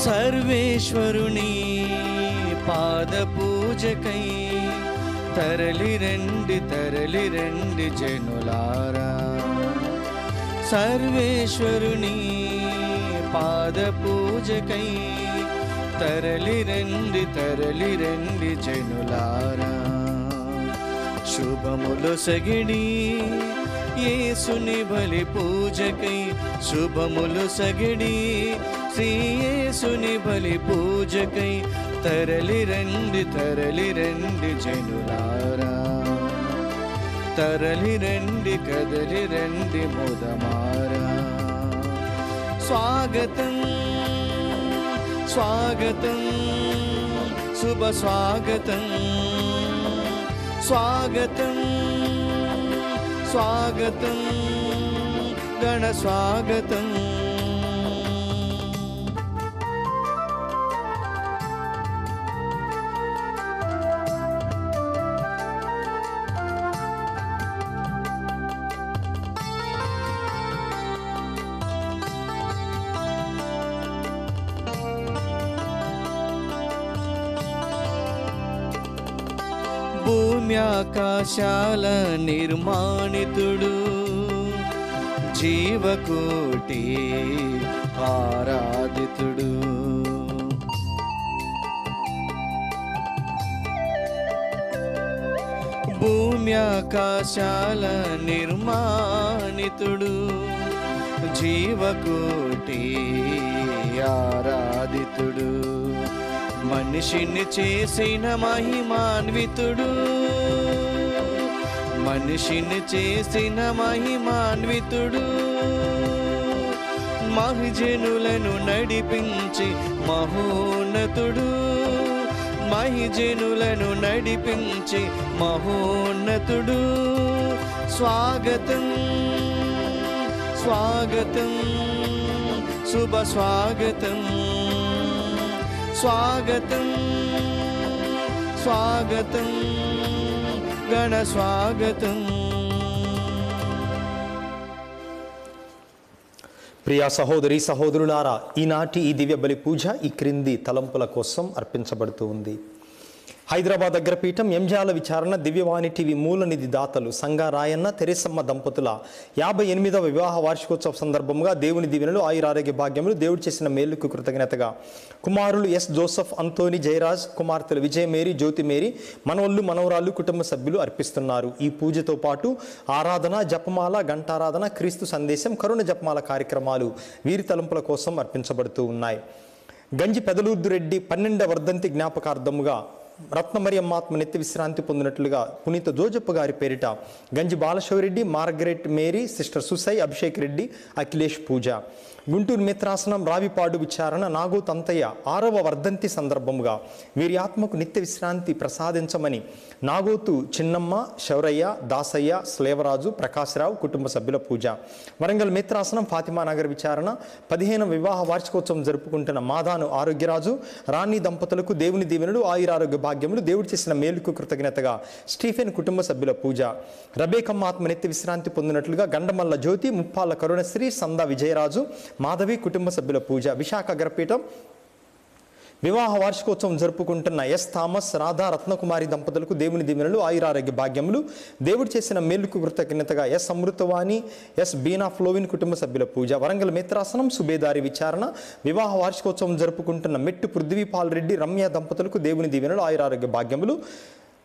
సర్వేశ్వరుని పాద పూజకై తరలి రండి జనులారా. సర్వేశ్వరుని పాద పూజకై తరలి రండి జనులారా. శుభములు సగిడి యేసుని బలి పూజకై, శుభములు సగిడి శ్రీ యేసుని బలి పూజకై తరలి రండి జనులారా. తరలి రండి కదలి రండి ముదమారా. స్వాగతం స్వాగతం శుభ స్వాగతం, స్వాగతం స్వాగతం గణ స్వాగతం. భూమ్యాకాశాల నిర్మాణితుడు, జీవకోటి ఆరాధితుడు. భూమ్యాకాశాల నిర్మాణితుడు, జీవకోటి ఆరాధితుడు. మనిషిని చేసిన మహిమాన్వితుడు, మనిషిని చేసిన మహిమాన్వితుడు. మహిజనులను నడిపించి మహోన్నతుడు, మహిజనులను నడిపించి మహోన్నతుడు. స్వాగతం స్వాగతం శుభ స్వాగతం, స్వాగతం స్వాగతం గణ స్వాగతం. ప్రియా సహోదరి సహోదరులారా, ఈనాటి ఈ దివ్య బలి పూజ ఈ క్రింది తలంపుల కోసం అర్పించబడుతూ ఉంది. హైదరాబాద్ అగ్రపీఠం ఎంజాల విచారణ దివ్యవాణి టీవీ మూల నిధి దాతలు సంగా రాయన్న తెరేసమ్మ దంపతుల 58వ వివాహ వార్షికోత్సవ సందర్భంగా దేవుని దీవెనలు ఆయురారోగ్య భాగ్యములు, దేవుడు చేసిన మేలుకు కృతజ్ఞతగా కుమారులు ఎస్ జోసఫ్, అంతోని, జయరాజ్, కుమార్తెలు విజయ మేరీ, జ్యోతి మేరీ, మనవళ్ళు మనవరాళ్ళు, కుటుంబ సభ్యులు అర్పిస్తున్నారు. ఈ పూజతో పాటు ఆరాధన, జపమాల, గంటారాధన, క్రీస్తు సందేశం, కరుణ జపమాల కార్యక్రమాలు వీరి తలంపుల కోసం అర్పించబడుతూ ఉన్నాయి. గంజి పెదలూర్దు రెడ్డి 12వ వర్ధంతి జ్ఞాపకార్థముగా రత్నమరియమ్మాత్మ నిత్య విశ్రాంతి పొందినట్లుగా పునీత జోజప్ప గారి పేరిట Ganji Balasivareddy, Margaret Mary, sister Susai, Abhishek Reddy, Akhilesh Pooja. Guntur మిత్రాసనం రావిపాడు విచారణ నాగో తంతయ్య 6వ వర్ధంతి సందర్భముగా వీరి ఆత్మకు నిత్య విశ్రాంతి ప్రసాదించమని నాగోతు చిన్నమ్మ, శౌరయ్య, దాసయ్య, స్లేవరాజు, ప్రకాశరావు కుటుంబ సభ్యుల పూజ. వరంగల్ మిత్రాసనం ఫాతిమా నగర్ విచారణ 15వ వివాహ వార్షికోత్సవం జరుపుకుంటున్న మాదాను ఆరోగ్యరాజు, రాణి దంపతులకు దేవుని దీవెనలు ఆయురారోగ్య భాగ్యములు, దేవుడు చేసిన మేలుకు కృతజ్ఞతగా స్టీఫెన్ కుటుంబ సభ్యుల పూజ. రబేకమ్మ ఆత్మ నిత్య విశ్రాంతి పొందినట్లుగా గండమల్ల జ్యోతి, ముప్పాల కరుణశ్రీ, సందా విజయరాజు, మాధవి కుటుంబ సభ్యుల పూజ. విశాఖ అగ్రపీఠం వివాహ వార్షికోత్సవం జరుపుకుంటున్న ఎస్ థామస్, రాధా, రత్నకుమారి దంపతులకు దేవుని దీవెనలు ఆయురారోగ్య భాగ్యములు, దేవుడు చేసిన మేలుకు కృతజ్ఞతగా ఎస్ అమృతవాణి, ఎస్ బీనా ఫ్లోవిన్ కుటుంబ సభ్యుల పూజ. వరంగల్ మిత్రాసనం సుబేదారి విచారణ వివాహ వార్షికోత్సవం జరుపుకుంటున్న మెట్టు పృథ్వీపాల్ రెడ్డి, రమ్య దంపతులకు దేవుని దీవెనలు ఆయురారోగ్య భాగ్యములు,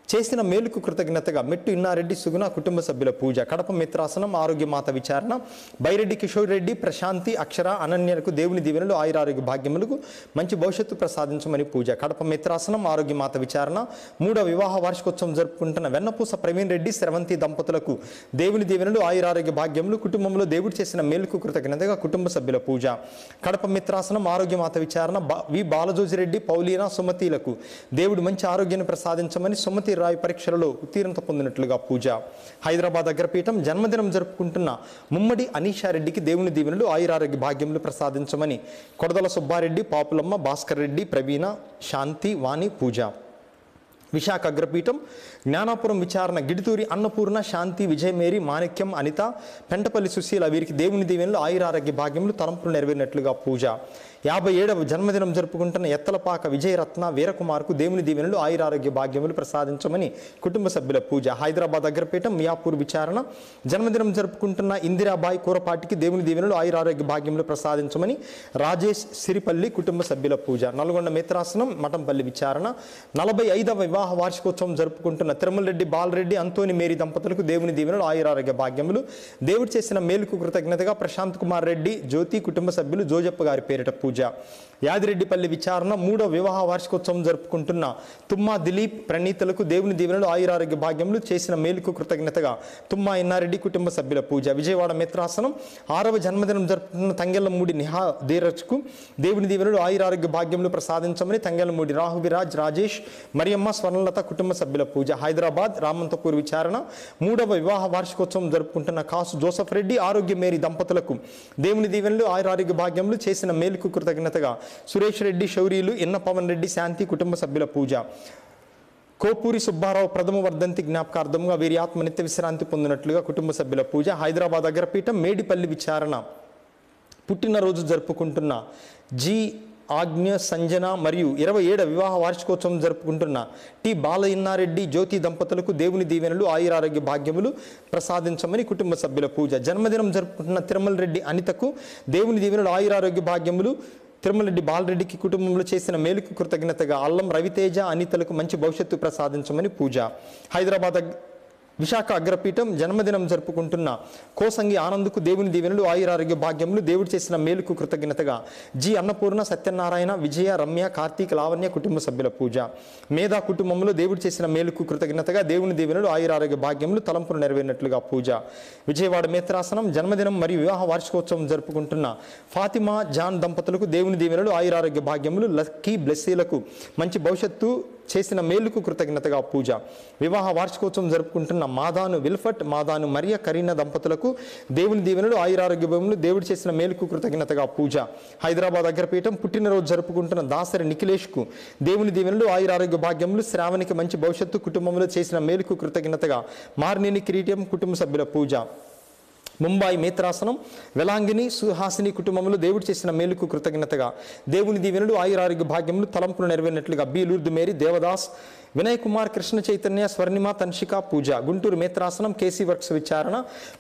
చేసిన మేలుకు కృతజ్ఞతగా మెట్టు ఇన్నారెడ్డి, సుగుణ కుటుంబ సభ్యుల పూజ. కడప మిత్రాసనం ఆరోగ్యమాత విచారణ బైరెడ్డి కిషోర్ రెడ్డి, ప్రశాంతి, అక్షర, అనన్యలకు దేవుని దీవెనలు ఆయురారోగ్య భాగ్యములకు, మంచి భవిష్యత్తు ప్రసాదించమని పూజ. కడప మిత్రాసనం ఆరోగ్యమాత విచారణ 3వ వివాహ వార్షికోత్సవం జరుపుకుంటున్న వెన్నపూస ప్రవీణ్ రెడ్డి, శ్రవంతి దంపతులకు దేవుని దీవెనలు ఆయురారోగ్య భాగ్యములు, కుటుంబంలో దేవుడు చేసిన మేలుకు కృతజ్ఞతగా కుటుంబ సభ్యుల పూజ. కడప మిత్రాసనం ఆరోగ్యమాత విచారణ వి బాలజోజిరెడ్డి, పౌలీనా, సుమతిలకు దేవుడు మంచి ఆరోగ్యాన్ని ప్రసాదించమని, సుమతి రాయి పరీక్షలలో ఉత్తీర్ణత పొందినట్లుగా పూజ. హైదరాబాద్ అగ్రపీఠం జన్మదినం జరుపుకుంటున్న ముమ్మడి అనీషారెడ్డికి దేవుని దీవెనలు ఆయురారోగ్య భాగ్యములు ప్రసాదించమని కొడదల సుబ్బారెడ్డి, పాపులమ్మ, భాస్కర్ రెడ్డి, ప్రవీణ, శాంతి, వాణి పూజ. విశాఖ అగ్రపీఠం జ్ఞానాపురం విచారణ గిడితూరి అన్నపూర్ణ శాంతి విజయమేరి మాణిక్యం అనిత పెంటపల్లి సుశీల వీరికి దేవుని దీవెనలు ఆయురారోగ్య భాగ్యములు తలంపులు నెరవేరినట్లుగా పూజ. 57వ జన్మదినం జరుపుకుంటున్న ఎత్తలపాక విజయరత్న వీరకుమార్కు దేవుని దీవెనలు ఆయురారోగ్య భాగ్యములు ప్రసాదించమని కుటుంబ సభ్యుల పూజ. హైదరాబాద్ అగ్రపీఠం మియాపూర్ విచారణ జన్మదినం జరుపుకుంటున్న ఇందిరాబాయి కూరపాటికి దేవుని దీవెనలు ఆయురారోగ్య భాగ్యములు ప్రసాదించమని రాజేష్ సిరిపల్లి కుటుంబ సభ్యుల పూజ. నల్గొండ మిత్రాసనం మఠంపల్లి విచారణ 45వ వివాహ వార్షికోత్సవం జరుపుకుంటున్న తిరుమల రెడ్డి బాలరెడ్డి అంతోని మేరీ దంపతులకు దేవుని దీవెనలు ఆయురారోగ్య భాగ్యములు. దేవుడు చేసిన మేలుకు కృతజ్ఞతగా ప్రశాంత్ కుమార్ రెడ్డి జ్యోతి కుటుంబ సభ్యులు జోజప్ప గారి పేరిట పూజ. యాదిరెడ్డిపల్లి విచారణ 3వ వివాహ వార్షికోత్సవం జరుపుకుంటున్న తుమ్మా దిలీప్ ప్రణీతలకు దేవుని దీవెనలు ఆయురారోగ్య భాగ్యములు. చేసిన మేలుకు కృతజ్ఞతగా తుమ్మా ఇన్నారెడ్డి కుటుంబ సభ్యుల పూజ. విజయవాడ మిత్రాసనం 6వ జన్మదినం జరుపుకుంటున్న తంగెళ్లమూడి నిహా ధీరజ్కు దేవుని దీవెనలు ఆయురారోగ్య భాగ్యములు ప్రసాదించమని తంగెళ్లమూడి రాహువిరాజ్ రాజేష్ మరియమ్మ స్వర్ణలత కుటుంబ సభ్యుల పూజ. హైదరాబాద్ రామంతపూర్ విచారణ 3వ వివాహ వార్షికోత్సవం జరుపుకుంటున్న కాసు జోసఫ్ రెడ్డి ఆరోగ్య మేరీ దంపతులకు దేవుని దీవెనలు ఆయురారోగ్య భాగ్యములు. చేసిన మేలుకు కృతజ్ఞతగా సురేష్ రెడ్డి శౌర్యులు ఎన్న పవన్ రెడ్డి శాంతి కుటుంబ సభ్యుల పూజ. కోపూరి సుబ్బారావు ప్రథమ వర్ధంతి జ్ఞాపకార్థంగా వీరి ఆత్మ నిత్య విశ్రాంతి పొందినట్లుగా కుటుంబ సభ్యుల పూజ. హైదరాబాద్ అగ్రపీఠం మేడిపల్లి విచారణ పుట్టినరోజు జరుపుకుంటున్న జి ఆజ్ఞ సంజన మరియు 27వ వివాహ వార్షికోత్సవం జరుపుకుంటున్న టి బాలయిన్నారెడ్డి జ్యోతి దంపతులకు దేవుని దీవెనలు ఆయురారోగ్య భాగ్యములు ప్రసాదించమని కుటుంబ సభ్యుల పూజ. జన్మదినం జరుపుకుంటున్న తిరుమల రెడ్డి అనితకు దేవుని దీవెనలు ఆయురారోగ్య భాగ్యములు. తిరుమల రెడ్డి బాలరెడ్డికి కుటుంబంలో చేసిన మేలుకు కృతజ్ఞతగా అల్లం రవితేజ అనితలకు మంచి భవిష్యత్తు ప్రసాదించమని పూజ. హైదరాబాద్ విశాఖ అగ్రపీఠం జన్మదినం జరుపుకుంటున్న కోసంగి ఆనంద్కు దేవుని దీవెనలు ఆయురారోగ్య భాగ్యములు. దేవుడు చేసిన మేలుకు కృతజ్ఞతగా జి అన్నపూర్ణ సత్యనారాయణ విజయ రమ్య కార్తీక్ లావణ్య కుటుంబ సభ్యుల పూజ. మేధా కుటుంబంలో దేవుడు చేసిన మేలుకు కృతజ్ఞతగా దేవుని దీవెనలు ఆయురారోగ్య భాగ్యములు తలంపులు నెరవేరినట్లుగా పూజ. విజయవాడ మిత్రాసనం జన్మదినం మరియు వివాహ వార్షికోత్సవం జరుపుకుంటున్న ఫాతిమా జాన్ దంపతులకు దేవుని దీవెనలు ఆయురారోగ్య భాగ్యములు. లక్కీ బ్లెస్సీలకు మంచి భవిష్యత్తు. చేసిన మేలుకు కృతజ్ఞతగా పూజ. వివాహ వార్షికోత్సవం జరుపుకుంటున్న మాదాను విల్ఫట్ మాదాను మరియ కరీనా దంపతులకు దేవుని దీవెనలు ఆయురారోగ్య భాగ్యములు. దేవుడు చేసిన మేలుకు కృతజ్ఞతగా పూజ. హైదరాబాద్ అగ్రపీఠం పుట్టినరోజు జరుపుకుంటున్న దాసరి నిఖిలేష్కు దేవుని దీవెనలు ఆయురారోగ్య భాగ్యములు. శ్రావణికి మంచి భవిష్యత్తు. కుటుంబంలో చేసిన మేలుకు కృతజ్ఞతగా మార్నేని కిరీటం కుటుంబ సభ్యుల పూజ. ముంబాయి మిత్రాసనం వెలాంగిని సుహాసిని కుటుంబంలో దేవుడు చేసిన మేలుకు కృతజ్ఞతగా దేవుని దీవెనలు ఆయురారోగ్య భాగ్యములు తలంపులు నెరవేరినట్లుగా బి లూర్దు మేరీ దేవదాస్ వినయ్ కుమార్ కృష్ణ చైతన్య స్వర్ణిమ తన్షిక పూజ. గుంటూరు మిత్రాసనం కేసీ వర్క్స్ విచారణ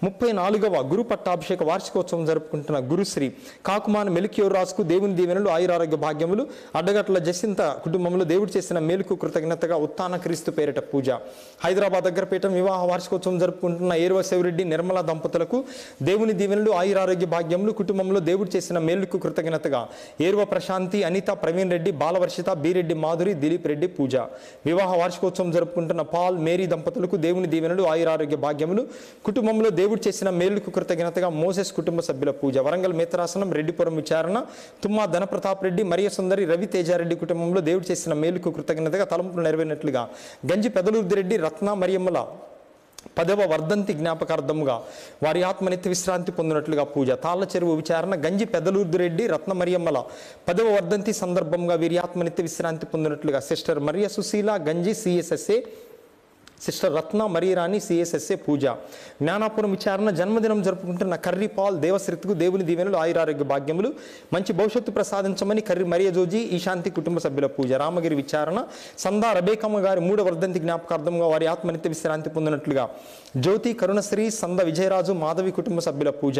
34వ గురు పట్టాభిషేక వార్షికోత్సవం జరుపుకుంటున్న గురుశ్రీ కాకుమాన్ మెలిక్యోరాజ్కు దేవుని దీవెనలు ఆయురారోగ్య భాగ్యములు. అడ్డగట్ల జసింత కుటుంబంలో దేవుడు చేసిన మేలుకు కృతజ్ఞతగా ఉత్తాన క్రీస్తు పేరిట పూజ. హైదరాబాద్ అగ్రపీఠం వివాహ వార్షికోత్సవం జరుపుకుంటున్న ఏరువ శివరెడ్డి నిర్మల దంపతులకు దేవుని దీవెనలు ఆయురారోగ్య భాగ్యములు. కుటుంబంలో దేవుడు చేసిన మేలుకు కృతజ్ఞతగా ఏరువ ప్రశాంతి అనిత ప్రవీణ్ రెడ్డి బాలవర్షిత బీరెడ్డి మాధురి దిలీప్ రెడ్డి పూజ. వివాహ వార్షికోత్సవం జరుపుకుంటున్న పాల్ మేరీ దంపతులకు దేవుని దీవెనలు ఆయురారోగ్య భాగ్యములు. కుటుంబంలో దేవుడు చేసిన మేలుకు కృతజ్ఞతగా మోసెస్ కుటుంబ సభ్యుల పూజ. వరంగల్ మిత్రాసనం రెడ్డిపురం విచారణ తుమ్మా ధనప్రతాప్ రెడ్డి మరియ సుందరి రవి తేజారెడ్డి కుటుంబంలో దేవుడు చేసిన మేలుకు కృతజ్ఞతగా తలంపులు నెరవేరినట్లుగా గంజి పెదలూర్ది రెడ్డి రత్న మరియమ్మల 10వ వర్ధంతి జ్ఞాపకార్థముగా వారి ఆత్మ నిత్య విశ్రాంతి పొందినట్లుగా పూజ. తాళ్ల చెరువు విచారణ గంజి పెదలూర్ది రెడ్డి రత్న మరియమ్మల 10వ వర్ధంతి సందర్భంగా వీరి ఆత్మ నిత్య విశ్రాంతి పొందినట్లుగా సిస్టర్ మరియ సుశీల గంజి సిఎస్ఎస్ఏ సిస్టర్ రత్న మరియరాణి సిఎస్ఎస్ఏ పూజ. జ్ఞానాపురం విచారణ జన్మదినం జరుపుకుంటున్న కర్రీ పాల్ దేవశ్రీకు దేవుని దీవెనలు ఆయురారోగ్య భాగ్యములు. మంచి భవిష్యత్తు ప్రసాదించమని కర్రీ మరియ జోజీ ఈశాంతి కుటుంబ సభ్యుల పూజ. రామగిరి విచారణ సందా రబేకమ్మ గారి 3వ వర్ధంతి జ్ఞాపకార్థంగా వారి ఆత్మనిత్య విశ్రాంతి పొందినట్లుగా జ్యోతి కరుణశ్రీ సంద విజయరాజు మాధవి కుటుంబ సభ్యుల పూజ.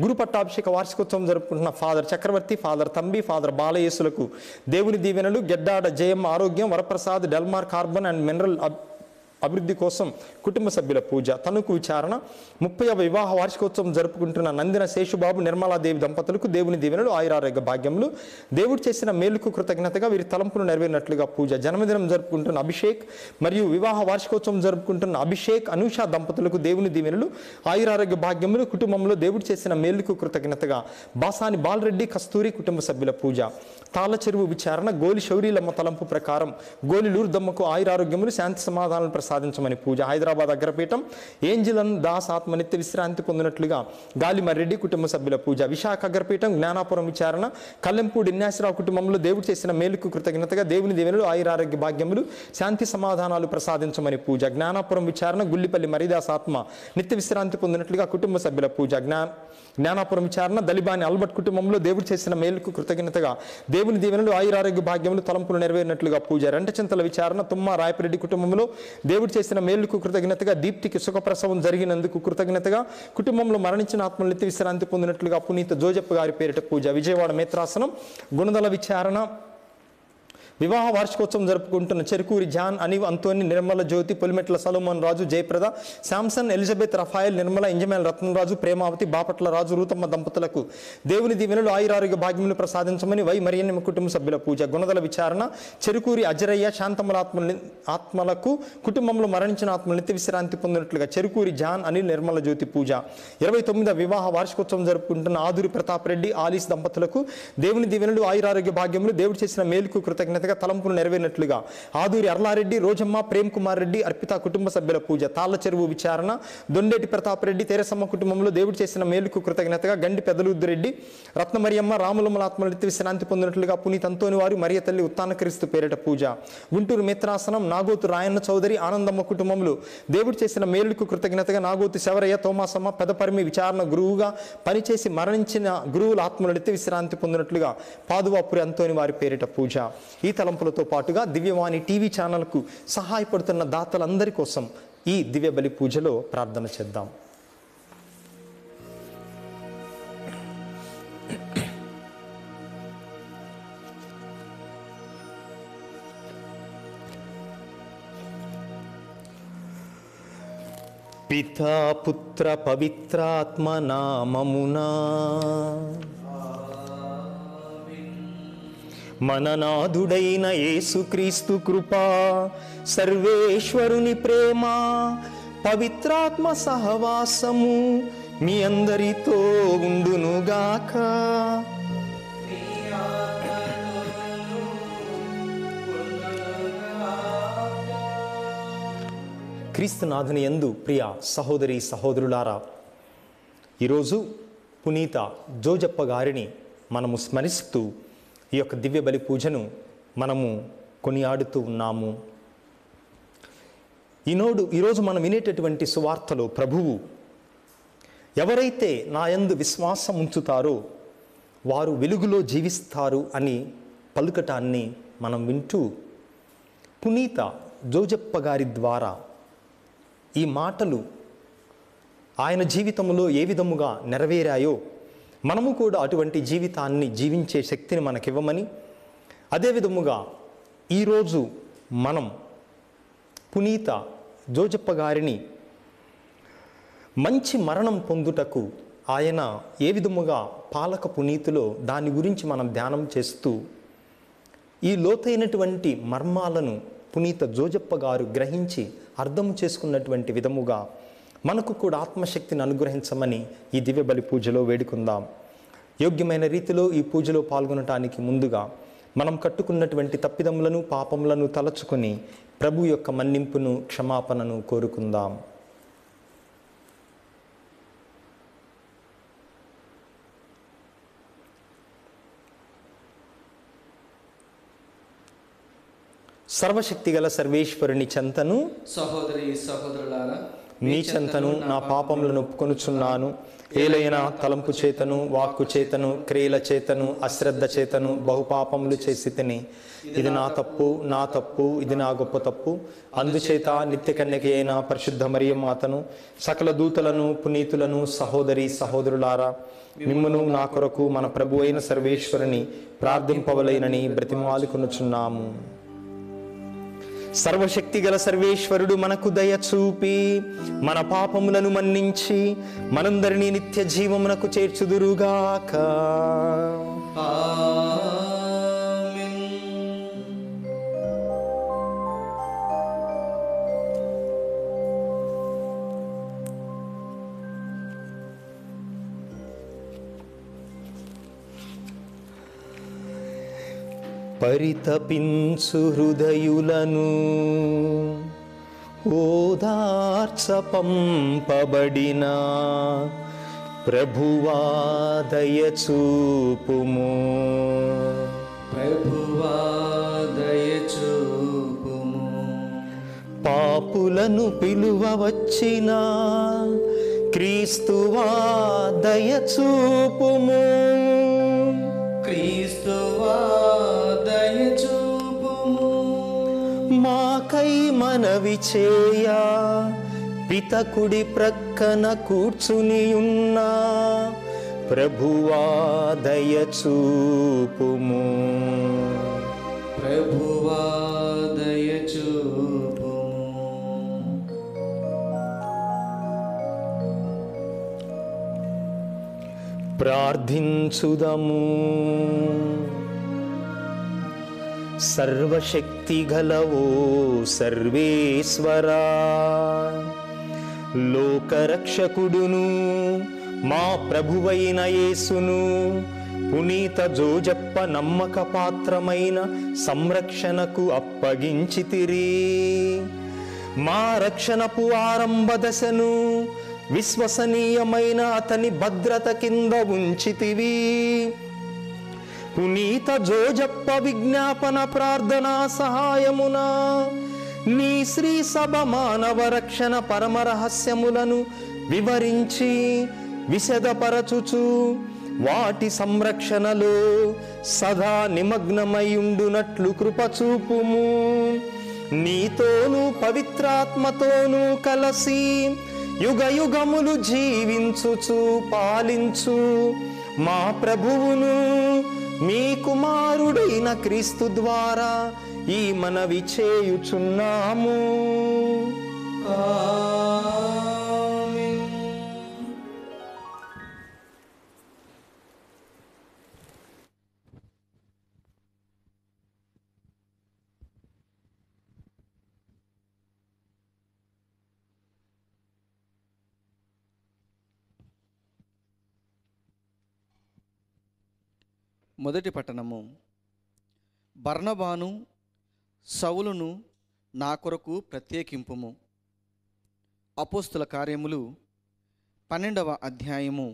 గురు పట్టాభిషేక వార్షికోత్సవం జరుపుకుంటున్న ఫాదర్ చక్రవర్తి ఫాదర్ తంబి ఫాదర్ బాలయేసులకు దేవుని దీవెనలు. గెడ్డాడ జయమ్మ ఆరోగ్యం వరప్రసాద్ డెల్మార్ కార్బన్ అండ్ మినరల్ అభివృద్ధి కోసం కుటుంబ సభ్యుల పూజ. తణుకు విచారణ 30వ వివాహ వార్షికోత్సవం జరుపుకుంటున్న నందిన శేషుబాబు నిర్మలాదేవి దంపతులకు దేవుని దీవెనలు ఆయురారోగ్య భాగ్యములు. దేవుడు చేసిన మేలుకు కృతజ్ఞతగా వీరి తలంపులు నెరవేరినట్లుగా పూజ. జన్మదినం జరుపుకుంటున్న అభిషేక్ మరియు వివాహ వార్షికోత్సవం జరుపుకుంటున్న అభిషేక్ అనూష దంపతులకు దేవుని దీవెనలు ఆయురారోగ్య భాగ్యములు. కుటుంబంలో దేవుడు చేసిన మేలుకు కృతజ్ఞతగా బాసాని బాలరెడ్డి కస్తూరి కుటుంబ సభ్యుల పూజ. తాళ్ల చెరువు విచారణ గోలి శౌరీలమ్మ తలంపు ప్రకారం గోలి లూర్దమ్మకు ఆయురారోగ్యములు శాంతి సమాధానాలు ప్రసాదించమని పూజ. హైదరాబాద్ అగ్రపీఠం ఏంజిలన్ దాస్ ఆత్మ నిత్య విశ్రాంతి పొందినట్లుగా గాలిమర్రెడ్డి కుటుంబ సభ్యుల పూజ. విశాఖ అగ్రపీఠం జ్ఞానాపురం విచారణ కల్లెంపూడి ఇన్యాసరావు కుటుంబంలో దేవుడు చేసిన మేలుకు కృతజ్ఞతగా దేవుని దీవెనలు ఆయురారోగ్య భాగ్యములు శాంతి సమాధానాలు ప్రసాదించమని పూజ. జ్ఞానాపురం విచారణ గుల్లిపల్లి మరిదాస్ ఆత్మ నిత్య విశ్రాంతి పొందినట్లుగా కుటుంబ సభ్యుల పూజ. జ్ఞానాపురం విచారణ దలిబాని అల్బర్ట్ కుటుంబంలో దేవుడు చేసిన మేలుకు కృతజ్ఞతగా దేవుని దీవెనలు ఆయురారోగ్య భాగ్యములు తలంపులు నెరవేరినట్లుగా పూజ. రెంటచింతల విచారణ తుమ్మ రాయపరెడ్డి కుటుంబంలో దేవుడు చేసిన మేలుకు కృతజ్ఞతగా దీప్తికి సుఖప్రసవం జరిగినందుకు కృతజ్ఞతగా కుటుంబంలో మరణించిన ఆత్మలు నిత్య విశ్రాంతి పొందినట్లుగా పునీత జోజప్ప గారి పేరిట పూజ. విజయవాడ మేత్రాసనం గుణదల విచారణ వివాహ వార్షికోత్సవం జరుపుకుంటున్న చెరుకూరి జాన్ అనివ్ అంతోని నిర్మల జ్యోతి పొలిమెట్ల సలోమన్ రాజు జయప్రద శాంసన్ ఎలిజబెత్ రఫాయల్ నిర్మల ఇంజమేల్ రత్నరాజు ప్రేమావతి బాపట్ల రాజు రూతమ్మ దంపతులకు దేవుని దీవెనలు ఆయురారోగ్య భాగ్యములు ప్రసాదించమని వై మరియమ్మ కుటుంబ సభ్యుల పూజ. గుణదల విచారణ చెరుకూరి అజరయ్య శాంతమ్మల ఆత్మలకు కుటుంబంలో మరణించిన ఆత్మలు నిత్య విశ్రాంతి పొందినట్లుగా చెరుకూరి జాన్ అనిల్ నిర్మల జ్యోతి పూజ. 29వ వివాహ వార్షికోత్సవం జరుపుకుంటున్న ఆదూరి ప్రతాప్ రెడ్డి ఆలీస్ దంపతులకు దేవుని దీవెనలు ఆయురారోగ్య భాగ్యములు దేవుడు చేసిన మేలుకు కృతజ్ఞతగా తలంపులు నెరవేరినట్లుగా ఆదూరి అర్లారెడ్డి రోజమ్మ ప్రేమ్ కుమార్ రెడ్డి అర్పిత కుటుంబ సభ్యుల పూజ. తాళ్ల చెరువు విచారణ దొండేటి ప్రతాప్ రెడ్డి తెరసమ్మ కుటుంబంలో దేవుడు చేసిన మేలుకు కృతజ్ఞతగా గండి పెదలుద్దురెడ్డి రత్నమరియమ్మ రాములమ్మల ఆత్మలు నిత్య విశ్రాంతి పొందినట్లుగా పునీత్ అంతోని వారు మరియ తల్లి ఉత్తాన క్రీస్తు పేరిట పూజ. గుంటూరు మిత్రాసనం నాగోతు రాయన్న చౌదరి ఆనందమ్మ కుటుంబంలో దేవుడు చేసిన మేలుకు కృతజ్ఞతగా నాగోతు శవరయ్య తోమాసమ్మ పెదపరిమి విచారణ గురువుగా పనిచేసి మరణించిన గురువుల ఆత్మలు నిత్య విశ్రాంతి పొందినట్లుగా పాదువాపురి అంతోని వారి పేరిట పూజ. ఈ తలంపులతో పాటుగా దివ్యవాణి టీవీ ఛానల్కు సహాయపడుతున్న దాతలందరి కోసం ఈ దివ్య బలి పూజలో ప్రార్థన చేద్దాం. పితా పుత్ర పవిత్రాత్మ నామమునా మననాథుడైన యేసుక్రీస్తు కృప సర్వేశ్వరుని ప్రేమ పవిత్రాత్మ సహవాసము మీ అందరితో ఉండునుగాక. క్రీస్తునాథుని యందు ప్రియ సహోదరి సహోదరులారా, ఈరోజు పునీత జోజప్ప గారిని మనము స్మరిస్తూ ఈ యొక్క దివ్య బలి పూజను మనము కొనియాడుతూ ఉన్నాము. ఈరోజు మనం వినేటటువంటి సువార్తలో ప్రభువు ఎవరైతే నా యందు విశ్వాసం ఉంచుతారో వారు వెలుగులో జీవిస్తారు అని పలుకటాన్ని మనం వింటూ పునీత జోజప్ప గారి ద్వారా ఈ మాటలు ఆయన జీవితంలో ఏ విధముగా నెరవేరాయో మనము కూడా అటువంటి జీవితాన్ని జీవించే శక్తిని మనకివ్వమని, అదే విధముగా ఈరోజు మనం పునీత జోజప్ప గారిని మంచి మరణం పొందుటకు ఆయన ఏ విధముగా పాలక పునీతులో దాని గురించి మనం ధ్యానం చేస్తూ ఈ లోతైనటువంటి మర్మాలను పునీత జోజప్ప గారు గ్రహించి అర్థం చేసుకున్నటువంటి విధముగా మనకు కూడా ఆత్మశక్తిని అనుగ్రహించమని ఈ దివ్య బలి పూజలో వేడుకుందాం. యోగ్యమైన రీతిలో ఈ పూజలో పాల్గొనటానికి ముందుగా మనం కట్టుకున్నటువంటి తప్పిదములను పాపములను తలచుకొని ప్రభు యొక్క మన్నింపును క్షమాపణను కోరుకుందాం. సర్వశక్తిగల సర్వేశ్వరుని చెంతను సహోదరి సహోదరులారా నీ చెంతను నా పాపములను ఒప్పుకొనుచున్నాను. ఏలైనా తలంపు చేతను వాక్కు చేతను క్రియల చేతను అశ్రద్ధ చేతను బహుపాపములు చేసి తిని ఇది నా తప్పు ఇది నా గొప్ప తప్పు. అందుచేత నిత్య కన్యక అయిన పరిశుద్ధ మరియ మాతను సకల దూతలను పునీతులను సహోదరి సహోదరులారా మిమ్మును నా కొరకు మన ప్రభు అయిన సర్వేశ్వరుని ప్రార్థింపవలైనని బ్రతిమాలుకొనుచున్నాము. సర్వశక్తిగల సర్వేశ్వరుడు మనకు దయ చూపి మన పాపములను మన్నించి మనందరినీ నిత్య జీవమునకు చేర్చుదురుగాక. పరితపించు హృదయులను ఓదార్చ పంపబడిన ప్రభువా దయచూపుము. ప్రభువా దయచూపుము. పాపులను పిలువ వచ్చిన క్రీస్తువా దయచూపుము. క్రీస్తువా దయచూపుము. మాకై మనవి చేయ పితకుడి ప్రక్కన కూర్చునియున్న ప్రభువా దయచూపుము. ప్రభువా దయచూపుము. ప్రార్థించుదము. సర్వశక్తి గలవో సర్వేశ్వరా, లోకరక్షకుడును మా ప్రభువైన యేసును పునీత జోజప్ప నమ్మక పాత్రమైన సంరక్షణకు అప్పగించితిరి. మా రక్షణపు ఆరంభ దశను విశ్వసనీయమైన అతని భద్రత కింద ఉంచితివి. పునీత జోజప్ప విజ్ఞాపన ప్రార్థనా సహాయమున నీ శ్రీ సభ మానవ రక్షణ పరమ రహస్యములను వివరించి విశదపరచుచు వాటి సంరక్షణలో సదా నిమగ్నమయుండునట్లు కృపచూపుము. నీతోనూ పవిత్రాత్మతోనూ కలసి యుగయుగములు జీవించుచు పాలించు మా ప్రభువును మీ కుమారుడైన క్రీస్తు ద్వారా ఈ మనవి చేయుచున్నాము. ఆమేన్. మొదటి పట్టణము. బర్నబాను సౌలును నా కొరకు ప్రత్యేకింపుము. అపోస్తుల కార్యములు 12వ అధ్యాయము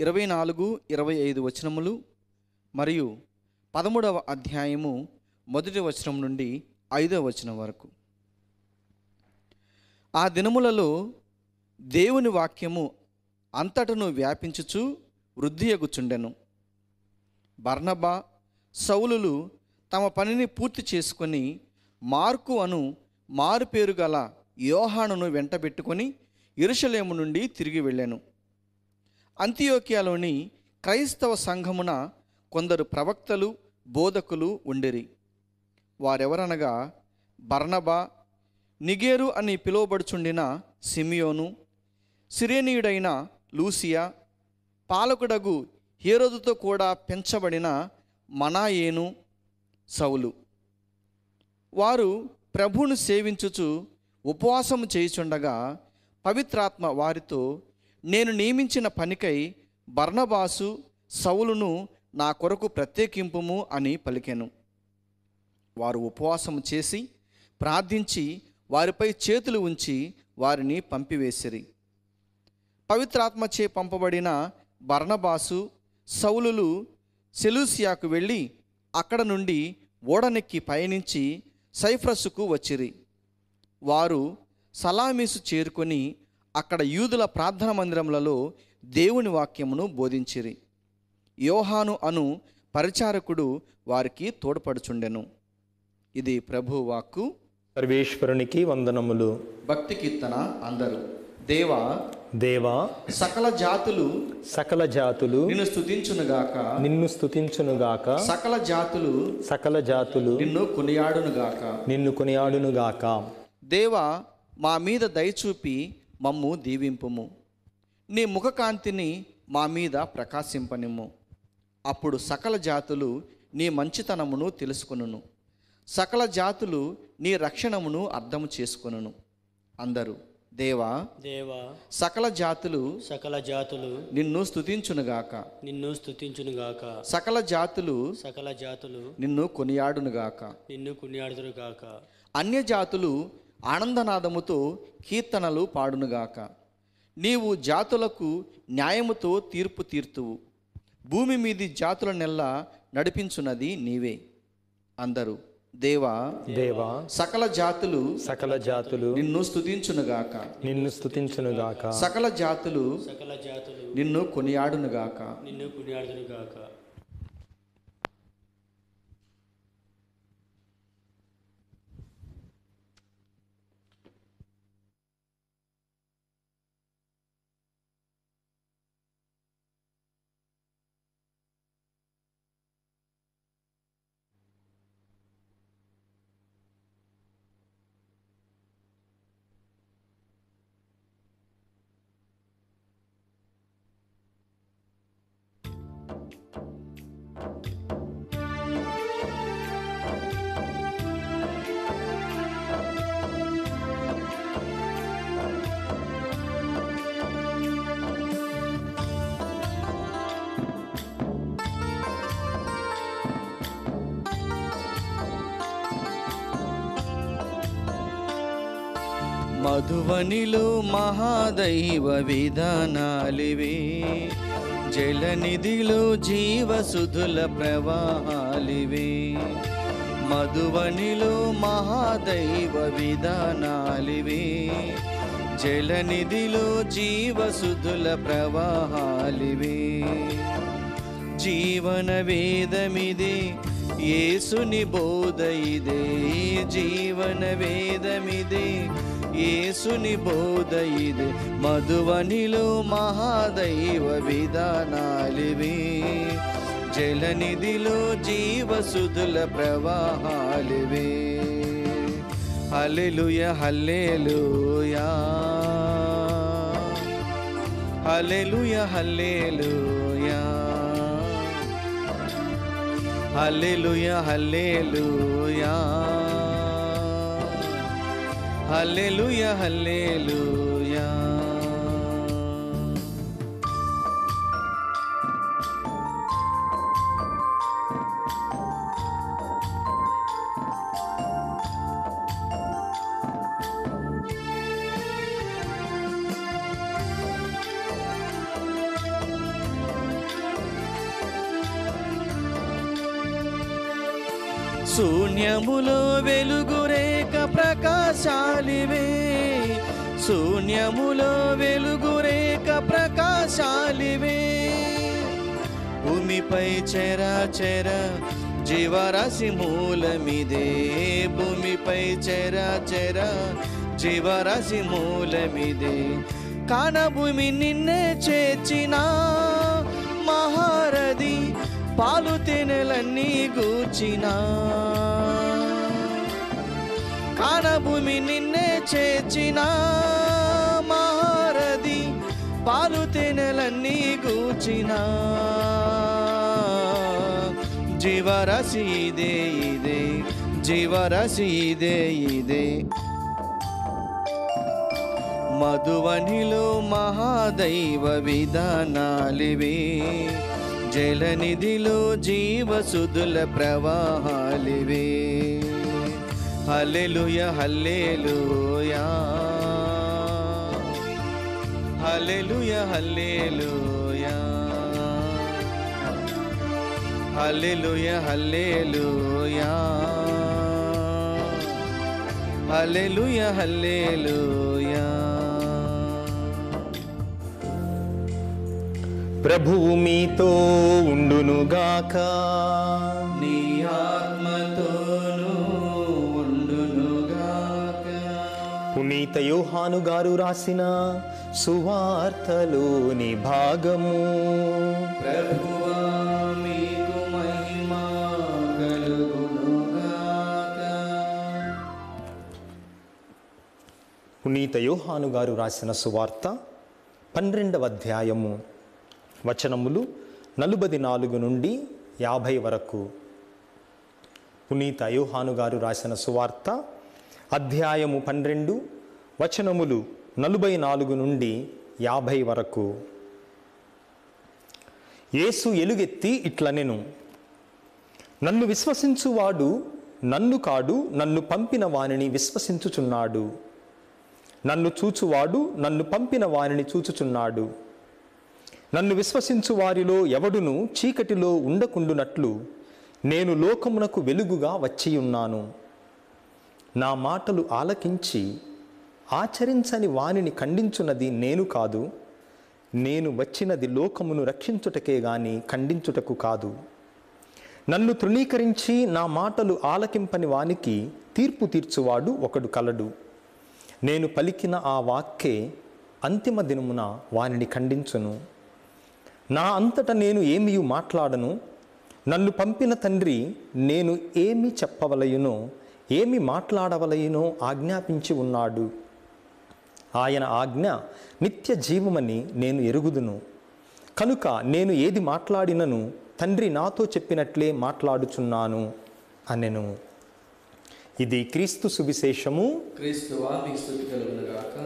24-25 వచనములు మరియు 13వ అధ్యాయము 1వ వచనం నుండి 5వ వచనం వరకు. ఆ దినములలో దేవుని వాక్యము అంతటను వ్యాపించుచు వృద్ధియగుచుండెను. బర్నబా సౌలులు తమ పనిని పూర్తి చేసుకొని మార్కు అను మారుపేరు గల యోహానును వెంటబెట్టుకొని యెరూషలేము నుండి తిరిగి వెళ్ళాను. అంతియోకియాలోని క్రైస్తవ సంఘమున కొందరు ప్రవక్తలు బోధకులు ఉండిరి. వారెవరనగా బర్నబా, నిగేరు అని పిలువబడుచుండిన సిమియోను, సిరేనీయుడైన లూసియా, పాలకుడగు హేరోదుతో కూడా పెంచబడిన మనాయేను, సౌలు. వారు ప్రభువును సేవించుచు ఉపవాసము చేయుచుండగా పవిత్రాత్మ వారితో, నేను నియమించిన పనికై బర్నబాసు సౌలును నా కొరకు ప్రత్యేకింపుము అని పలికెను. వారు ఉపవాసము చేసి ప్రార్థించి వారిపై చేతులు ఉంచి వారిని పంపివేసిరి. పవిత్రాత్మచే పంపబడిన బర్నబాసు సౌలులు సెలూసియాకు వెళ్ళి అక్కడ నుండి ఓడనెక్కి పయనించి సైప్రస్సుకు వచ్చిరి. వారు సలామీసు చేరుకొని అక్కడ యూదుల ప్రార్థనా మందిరములలో దేవుని వాక్యమును బోధించిరి. యోహాను అను పరిచారకుడు వారికి తోడ్పడుచుండెను. ఇది ప్రభు వాక్కు. సర్వేశ్వరునికి వందనములు. భక్తి కీర్తన అందరూ. దేవా దేవా, సకల జాతులు సకల జాతులు నిన్ను స్తుతించునుగాక. నిన్ను స్తుతించునుగాక. సకల జాతులు సకల జాతులు నిన్ను కొనియాడునుగాక. నిన్ను కొనియాడునుగాక. దేవా, మా మీద దయచూపి మమ్ము దీవింపుము. నీ ముఖకాంతిని మా మీద ప్రకాశింపనిమ్ము. అప్పుడు సకల జాతులు నీ మంచితనమును తెలుసుకొనును. సకల జాతులు నీ రక్షణమును అర్థము చేసుకొనును. అందరూ దేవా దేవా, సకల జాతులు సకల జాతులు నిన్ను స్తుతించునుగాక. నిన్ను స్తుతించునుగాక. సకల జాతులు సకల జాతులు నిన్ను కొనియాడునుగాక. నిన్ను కొనియాడుదురుగాక. అన్య జాతులు ఆనందనాదముతో కీర్తనలు పాడునుగాక. నీవు జాతులకు న్యాయముతో తీర్పు తీర్తువు. భూమి మీది జాతుల నెల్ల నడిపించున్నది నీవే. అందరూ దేవా దేవా సకల జాతులు సకల జాతులు నిన్ను స్తుతించునుగాక. నిన్ను స్తుతించునుగాక. సకల జాతులు సకల జాతులు నిన్ను కొనియాడునుగాక. నిన్ను కొనియాడుదురుగాక. మధువనిలో మహాదైవ విధానాలివే, జలనిధిలో జీవసుధుల ప్రవాహాలివే. మధువనిలో మహాదైవ విధానాలివే, జలనిధిలో జీవసుధుల ప్రవాహాలివే. జీవన వేదమిదే యేసుని బోధ ఇదే, జీవన వేదమిదే యేసుని బోధ ఇదే. మధువనిలో మహాదైవ విధానాలివే, జలనిధిలో జీవసుధుల ప్రవాహాలివే. హల్లెలూయా హల్లెలూయా హల్లెలూయా హల్లెలూయా హల్లెలూయా హల్లెలూయా హల్లెలూయా హల్లెలూయా. శూన్యములో వెలుగురేక ప్రకాశాలివే, శూన్యములో వెలుగురేక ప్రకాశాలివే. భూమిపై చరాచర జీవరాశి మూలమిదే, భూమిపై చరాచర జీవరాశి మూలమిదే. కానభూమి నిన్నే చేర్చిన మహారథి, పాలు తేనెలన్నీ గూర్చిన. కానభూమి నిన్నే చేర్చిన మహారథి, పాలు తేనెలన్నీ గూర్చిన. జీవరాశి ఇదే ఇదే, జీవరాశి ఇదే ఇదే. మధువనిలో మహాదైవ విధానాలివే, జలనిధిలో జీవసుధుల ప్రవాహాలివే. హల్లెలూయా హల్లెలూయా హల్లెలూయా హల్లెలూయా హల్లెలూయా హల్లెలూయా హల్లెలూయా హల్లెలూయా. ప్రభువు మీతో ఉండునుగాక. నీ ఆత్మతోనూ ఉండునుగాక. పునీత యోహాను గారు రాసిన సువార్తలోని భాగము. ప్రభువా మీకు మహిమ కలుగునుగాక. పునీత యోహాను గారు రాసిన సువార్త 12వ అధ్యాయము, వచనములు 44 నుండి 50 వరకు. పునీత యోహాను గారు రాసిన సువార్త అధ్యాయము 12 వచనములు 44 నుండి 50 వరకు. యేసు ఎలుగెత్తి ఇట్లనెను, నన్ను విశ్వసించువాడు నన్ను కాడు, నన్ను పంపిన వానిని విశ్వసించుచున్నాడు. నన్ను చూచువాడు నన్ను పంపిన వానిని చూచుచున్నాడు. నన్ను విశ్వసించు వారిలో ఎవడును చీకటిలో ఉండకుండునట్లు నేను లోకమునకు వెలుగుగా వచ్చియున్నాను. నా మాటలు ఆలకించి ఆచరించని వానిని ఖండించున్నది నేను కాదు. నేను వచ్చినది లోకమును రక్షించుటకే గాని ఖండించుటకు కాదు. నన్ను తృణీకరించి నా మాటలు ఆలకింపని వానికి తీర్పు తీర్చువాడు ఒకడు కలడు. నేను పలికిన ఆ వాక్కే అంతిమ దినమున వానిని ఖండించును. నా అంతట నేను ఏమీ మాట్లాడను. నన్ను పంపిన తండ్రి నేను ఏమి చెప్పవలయునో ఏమి మాట్లాడవలయునో ఆజ్ఞాపించి ఉన్నాడు. ఆయన ఆజ్ఞ నిత్య జీవమని నేను ఎరుగుదును. కనుక నేను ఏది మాట్లాడినను తండ్రి నాతో చెప్పినట్లే మాట్లాడుచున్నాను అనెను. ఇది క్రీస్తు సువిశేషము. క్రీస్తువా మీకు స్తుతి కలుగును గాక.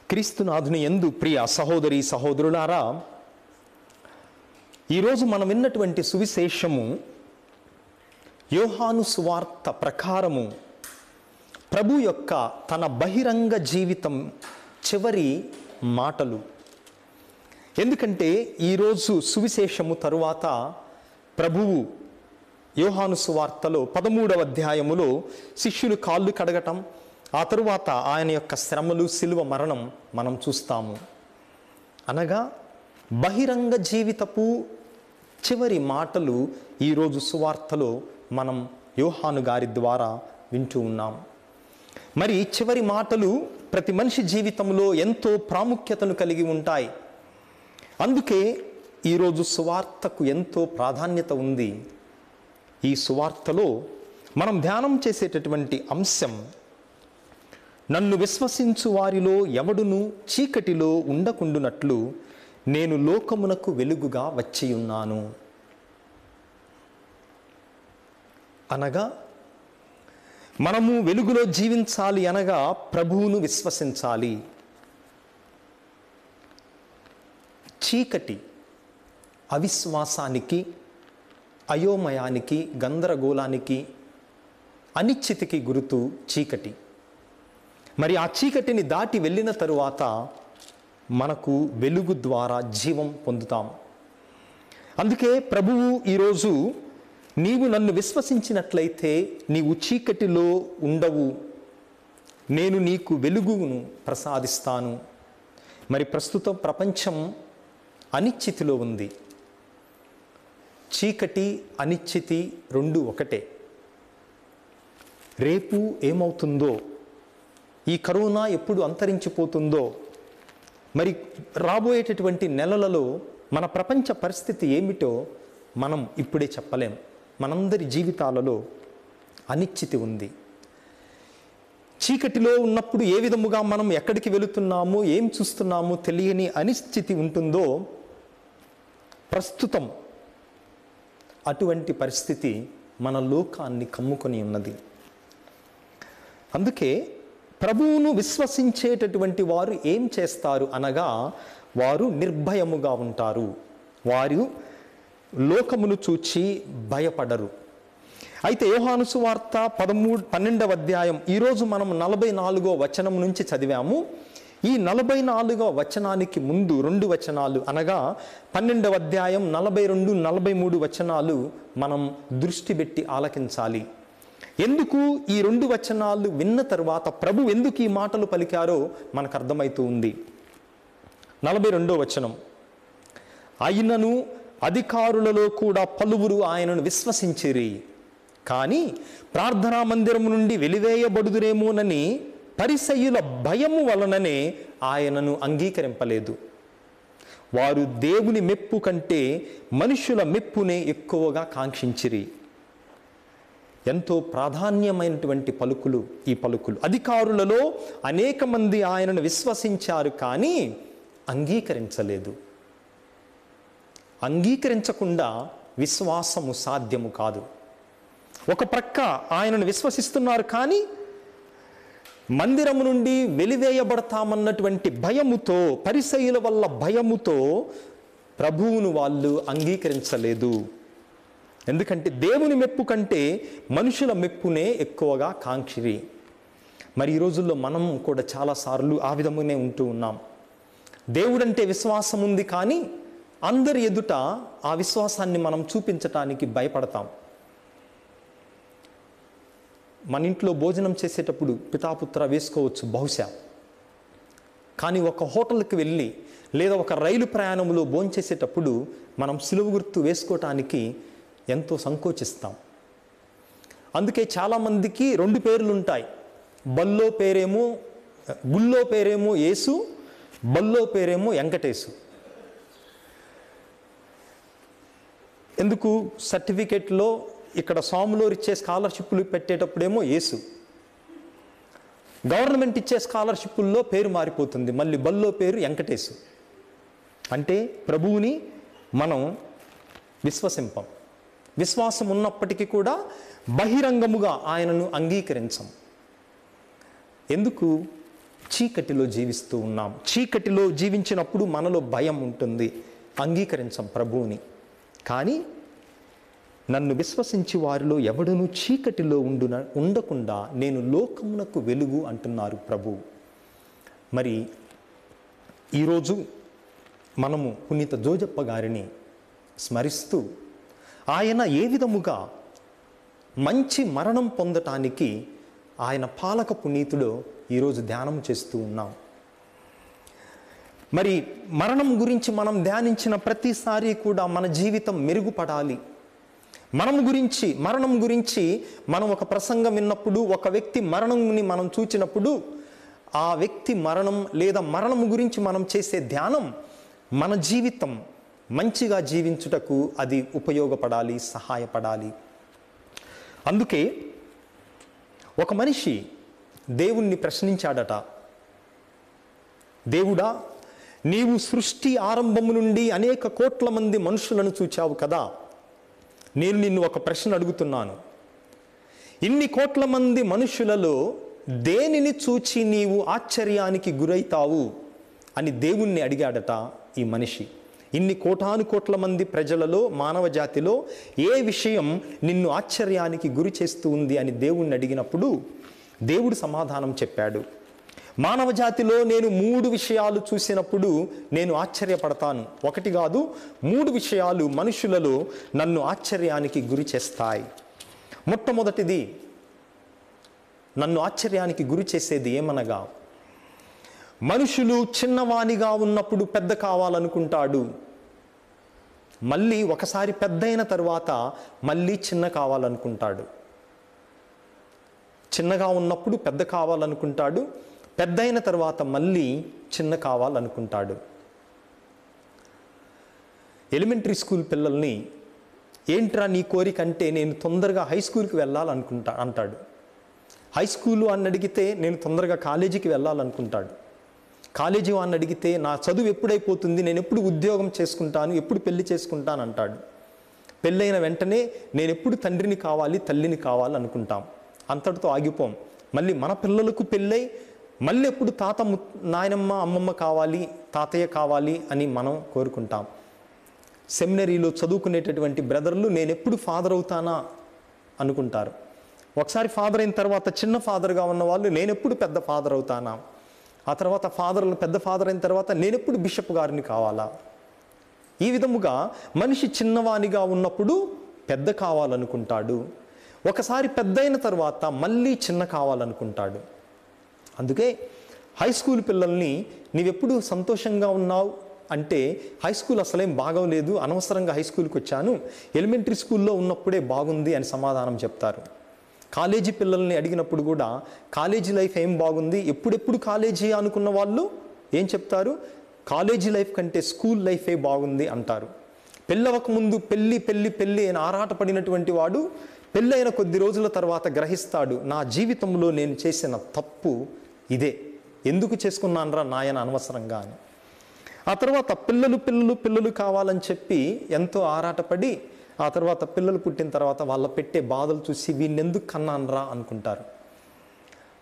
క్రీస్తునాథుని యందు ప్రియ సహోదరి సహోదరులారా, ఈరోజు మనం విన్నటువంటి సువిశేషము యోహాను సువార్త ప్రకారము ప్రభు యొక్క తన బహిరంగ జీవితం చివరి మాటలు. ఎందుకంటే ఈరోజు సువిశేషము తరువాత ప్రభువు యోహాను సువార్తలో 13వ అధ్యాయములో శిష్యులు కాళ్ళు కడగటం, ఆ తరువాత ఆయన యొక్క శ్రమలు, శిలువ మరణం మనం చూస్తాము. అనగా బహిరంగ జీవితపు చివరి మాటలు ఈరోజు సువార్తలో మనం యోహాను గారి ద్వారా వింటూ ఉన్నాం. మరి చివరి మాటలు ప్రతి మనిషి జీవితంలో ఎంతో ప్రాముఖ్యతను కలిగి ఉంటాయి. అందుకే ఈరోజు సువార్తకు ఎంతో ప్రాధాన్యత ఉంది. ఈ సువార్తలో మనం ధ్యానం చేసేటటువంటి అంశం, నన్ను విశ్వసించు వారిలో ఎవడును చీకటిలో ఉండకుండునట్లు నేను లోకమునకు వెలుగుగా వచ్చియున్నాను. అనగా మనము వెలుగులో జీవించాలి అనగా ప్రభువును విశ్వసించాలి. చీకటి అవిశ్వాసానికి, అయోమయానికి, గందరగోళానికి, అనిశ్చితికి గుర్తు చీకటి. మరి ఆ చీకటిని దాటి వెళ్ళిన తరువాత మనకు వెలుగు ద్వారా జీవం పొందుతాం. అందుకే ప్రభువు ఈరోజు, నీవు నన్ను విశ్వసించినట్లయితే నీవు చీకటిలో ఉండవు, నేను నీకు వెలుగును ప్రసాదిస్తాను. మరి ప్రస్తుతం ప్రపంచం అనిశ్చితిలో ఉంది. చీకటి, అనిశ్చితి రెండు ఒకటే. రేపు ఏమవుతుందో, ఈ కరోనా ఎప్పుడు అంతరించిపోతుందో, మరి రాబోయేటటువంటి నెలలలో మన ప్రపంచ పరిస్థితి ఏమిటో మనం ఇప్పుడే చెప్పలేం. మనందరి జీవితాలలో అనిశ్చితి ఉంది. చీకటిలో ఉన్నప్పుడు ఏ విధముగా మనం ఎక్కడికి వెళుతున్నామో, ఏం చూస్తున్నామో తెలియని అనిశ్చితి ఉంటుందో, ప్రస్తుతం అటువంటి పరిస్థితి మన లోకాన్ని కమ్ముకొని ఉన్నది. అందుకే ప్రభువును విశ్వసించేటటువంటి వారు ఏం చేస్తారు అనగా, వారు నిర్భయముగా ఉంటారు. వారు లోకమును చూచి భయపడరు. అయితే యోహాను సువార్త 12వ అధ్యాయం ఈరోజు మనం 44వ వచనం నుంచి చదివాము. ఈ 44వ వచనానికి ముందు 2 వచనాలు అనగా 12వ అధ్యాయం 42, 43 వచనాలు మనం దృష్టి పెట్టి ఆలకించాలి. ఎందుకు ఈ 2 వచనాలు విన్న తరువాత ప్రభు ఎందుకు ఈ మాటలు పలికారో మనకు అర్థమవుతూ ఉంది. 42వ వచనం, అయినను అధికారులలో కూడా పలువురు ఆయనను విశ్వసించిరి, కానీ ప్రార్థనా మందిరము నుండి వెలివేయబడుదురేమోనని పరిసయ్యుల భయము వలననే ఆయనను అంగీకరింపలేదు. వారు దేవుని మెప్పు కంటే మనుషుల మెప్పునే ఎక్కువగా కాంక్షించిరి. ఎంతో ప్రాధాన్యమైనటువంటి పలుకులు ఈ పలుకులు. అధికారులలో అనేక మంది ఆయనను విశ్వసించారు, కానీ అంగీకరించలేదు. అంగీకరించకుండా విశ్వాసము సాధ్యము కాదు. ఒక ప్రక్క ఆయనను విశ్వసిస్తున్నారు, కానీ మందిరము నుండి వెలివేయబడతామన్నటువంటి భయముతో, పరిసయ్యుల వల్ల భయముతో ప్రభువును వాళ్ళు అంగీకరించలేదు. ఎందుకంటే దేవుని మెప్పు కంటే మనుషుల మెప్పునే ఎక్కువగా కాంక్షిరి. మరి ఈ రోజుల్లో మనం కూడా చాలాసార్లు ఆ విధముగానే ఉంటూ ఉన్నాం. దేవుడంటే విశ్వాసం ఉంది, కానీ అందరి ఎదుట ఆ విశ్వాసాన్ని మనం చూపించటానికి భయపడతాం. మన ఇంట్లో భోజనం చేసేటప్పుడు పితాపుత్ర వేసుకోవచ్చు బహుశా, కానీ ఒక హోటల్కి వెళ్ళి లేదా ఒక రైలు ప్రయాణంలో భోంచేసేటప్పుడు మనం సిలువ గుర్తు వేసుకోవటానికి ఎంతో సంకోచిస్తాం. అందుకే చాలామందికి 2 పేర్లు ఉంటాయి. గుళ్ళో పేరేమో యేసు, బల్లో పేరేమో వెంకటేశు. ఎందుకు? సర్టిఫికెట్లో ఇక్కడ స్వాములో ఇచ్చే స్కాలర్షిప్లు పెట్టేటప్పుడేమో యేసు, గవర్నమెంట్ ఇచ్చే స్కాలర్షిప్పుల్లో పేరు మారిపోతుంది, మళ్ళీ బల్లో పేరు వెంకటేశు. అంటే ప్రభువుని మనం విశ్వసింపం. విశ్వాసం ఉన్నప్పటికీ కూడా బహిరంగముగా ఆయనను అంగీకరించం. ఎందుకు? చీకటిలో జీవిస్తూ ఉన్నాం. చీకటిలో జీవించినప్పుడు మనలో భయం ఉంటుంది, అంగీకరించం ప్రభువుని. కానీ నన్ను విశ్వసించి వారిలో ఎవడునూ చీకటిలో ఉండకుండా నేను లోకమునకు వెలుగు అంటున్నారు ప్రభువు. మరి ఈరోజు మనము పునీత జోజప్ప గారిని స్మరిస్తూ ఆయన ఏ విధముగా మంచి మరణం పొందటానికి ఆయన పాలక పునీతుడు ఈరోజు ధ్యానం చేస్తూ ఉన్నాం. మరి మరణం గురించి మనం ధ్యానించిన ప్రతిసారి కూడా మన జీవితం మెరుగుపడాలి. మరణం గురించి మనం ఒక ప్రసంగం విన్నప్పుడు, ఒక వ్యక్తి మరణంని మనం చూచినప్పుడు, ఆ వ్యక్తి మరణం లేదా మరణం గురించి మనం చేసే ధ్యానం మన జీవితం మంచిగా జీవించుటకు అది ఉపయోగపడాలి, సహాయపడాలి. అందుకే ఒక మనిషి దేవుణ్ణి ప్రశ్నించాడట. దేవుడా, నీవు సృష్టి ఆరంభము నుండి అనేక కోట్ల మంది మనుషులను చూచావు కదా, నేను నిన్ను ఒక ప్రశ్న అడుగుతున్నాను. ఇన్ని కోట్ల మంది మనుషులలో దేనిని చూచి నీవు ఆశ్చర్యానికి గురైతావు అని దేవుణ్ణి అడిగాడట ఈ మనిషి. ఇన్ని కోటాను కోట్ల మంది ప్రజలలో, మానవ జాతిలో ఏ విషయం నిన్ను ఆశ్చర్యానికి గురి చేస్తూ ఉంది అని దేవుణ్ణి అడిగినప్పుడు దేవుడు సమాధానం చెప్పాడు. మానవ జాతిలో నేను 3 విషయాలు చూసినప్పుడు నేను ఆశ్చర్యపడతాను. 1 కాదు, 3 విషయాలు మనుషులలో నన్ను ఆశ్చర్యానికి గురి చేస్తాయి. మొట్టమొదటిది, నన్ను ఆశ్చర్యానికి గురి చేసేది ఏమనగా, మనుషులు చిన్నవానిగా ఉన్నప్పుడు పెద్ద కావాలనుకుంటాడు, మళ్ళీ ఒకసారి పెద్ద అయిన తర్వాత మళ్ళీ చిన్న కావాలనుకుంటాడు. చిన్నగా ఉన్నప్పుడు పెద్ద కావాలనుకుంటాడు, పెద్ద అయిన తర్వాత మళ్ళీ చిన్న కావాలనుకుంటాడు. ఎలిమెంటరీ స్కూల్ పిల్లల్ని ఏంట్రా నీ కోరిక అంటే నేను తొందరగా హై స్కూల్కి వెళ్ళాలనుకుంటా అంటాడు. హై స్కూలు అని అడిగితే నేను తొందరగా కాలేజీకి వెళ్ళాలనుకుంటాడు. కాలేజీ అని అడిగితే నా చదువు ఎప్పుడైపోతుంది, నేను ఎప్పుడు ఉద్యోగం చేసుకుంటాను, ఎప్పుడు పెళ్లి చేసుకుంటాను అంటాడు. పెళ్ళైన వెంటనే నేను ఎప్పుడు తండ్రిని కావాలి, తల్లిని కావాలి అనుకుంటాం. అంతటితో ఆగిపోం. మళ్ళీ మన పిల్లలకు పెళ్ళై మళ్ళీ ఎప్పుడు నాయనమ్మ అమ్మమ్మ కావాలి, తాతయ్య కావాలి అని మనం కోరుకుంటాం. సెమినరీలో చదువుకునేటటువంటి బ్రదర్లు నేను ఎప్పుడు ఫాదర్ అవుతానా అనుకుంటారు. ఒకసారి ఫాదర్ అయిన తర్వాత చిన్న ఫాదర్గా ఉన్న వాళ్ళు నేను ఎప్పుడు పెద్ద ఫాదర్ అవుతానా, ఆ తర్వాత పెద్ద ఫాదర్ అయిన తర్వాత నేను ఎప్పుడు బిషప్ గారిని కావాలా. ఈ విధముగా మనిషి చిన్నవానిగా ఉన్నప్పుడు పెద్ద కావాలనుకుంటాడు, ఒకసారి పెద్ద అయిన తర్వాత మళ్ళీ చిన్న కావాలనుకుంటాడు. అందుకే హై స్కూల్ పిల్లల్ని నీవెప్పుడు సంతోషంగా ఉన్నావు అంటే హై స్కూల్ అసలేం బాగోలేదు, అనవసరంగా హై స్కూల్కి వచ్చాను, ఎలిమెంటరీ స్కూల్లో ఉన్నప్పుడే బాగుంది అని సమాధానం చెప్తారు. కాలేజీ పిల్లల్ని అడిగినప్పుడు కూడా కాలేజీ లైఫ్ ఏం బాగుంది, ఎప్పుడెప్పుడు కాలేజీ అనుకున్న వాళ్ళు ఏం చెప్తారు, కాలేజీ లైఫ్ కంటే స్కూల్ లైఫే బాగుంది అంటారు. పెళ్ళవక ముందు పెళ్ళి అని ఆరాటపడినటువంటి వాడు పెళ్ళైన కొద్ది రోజుల తర్వాత గ్రహిస్తాడు, నా జీవితంలో నేను చేసిన తప్పు ఇదే, ఎందుకు చేసుకున్నానరా నాయన అనవసరంగా అని. ఆ తర్వాత పిల్లలు కావాలని చెప్పి ఎంతో ఆరాటపడి ఆ తర్వాత పిల్లలు పుట్టిన తర్వాత వాళ్ళ పెట్టే బాధలు చూసి వీళ్ళెందుకు కన్నానరా అనుకుంటారు.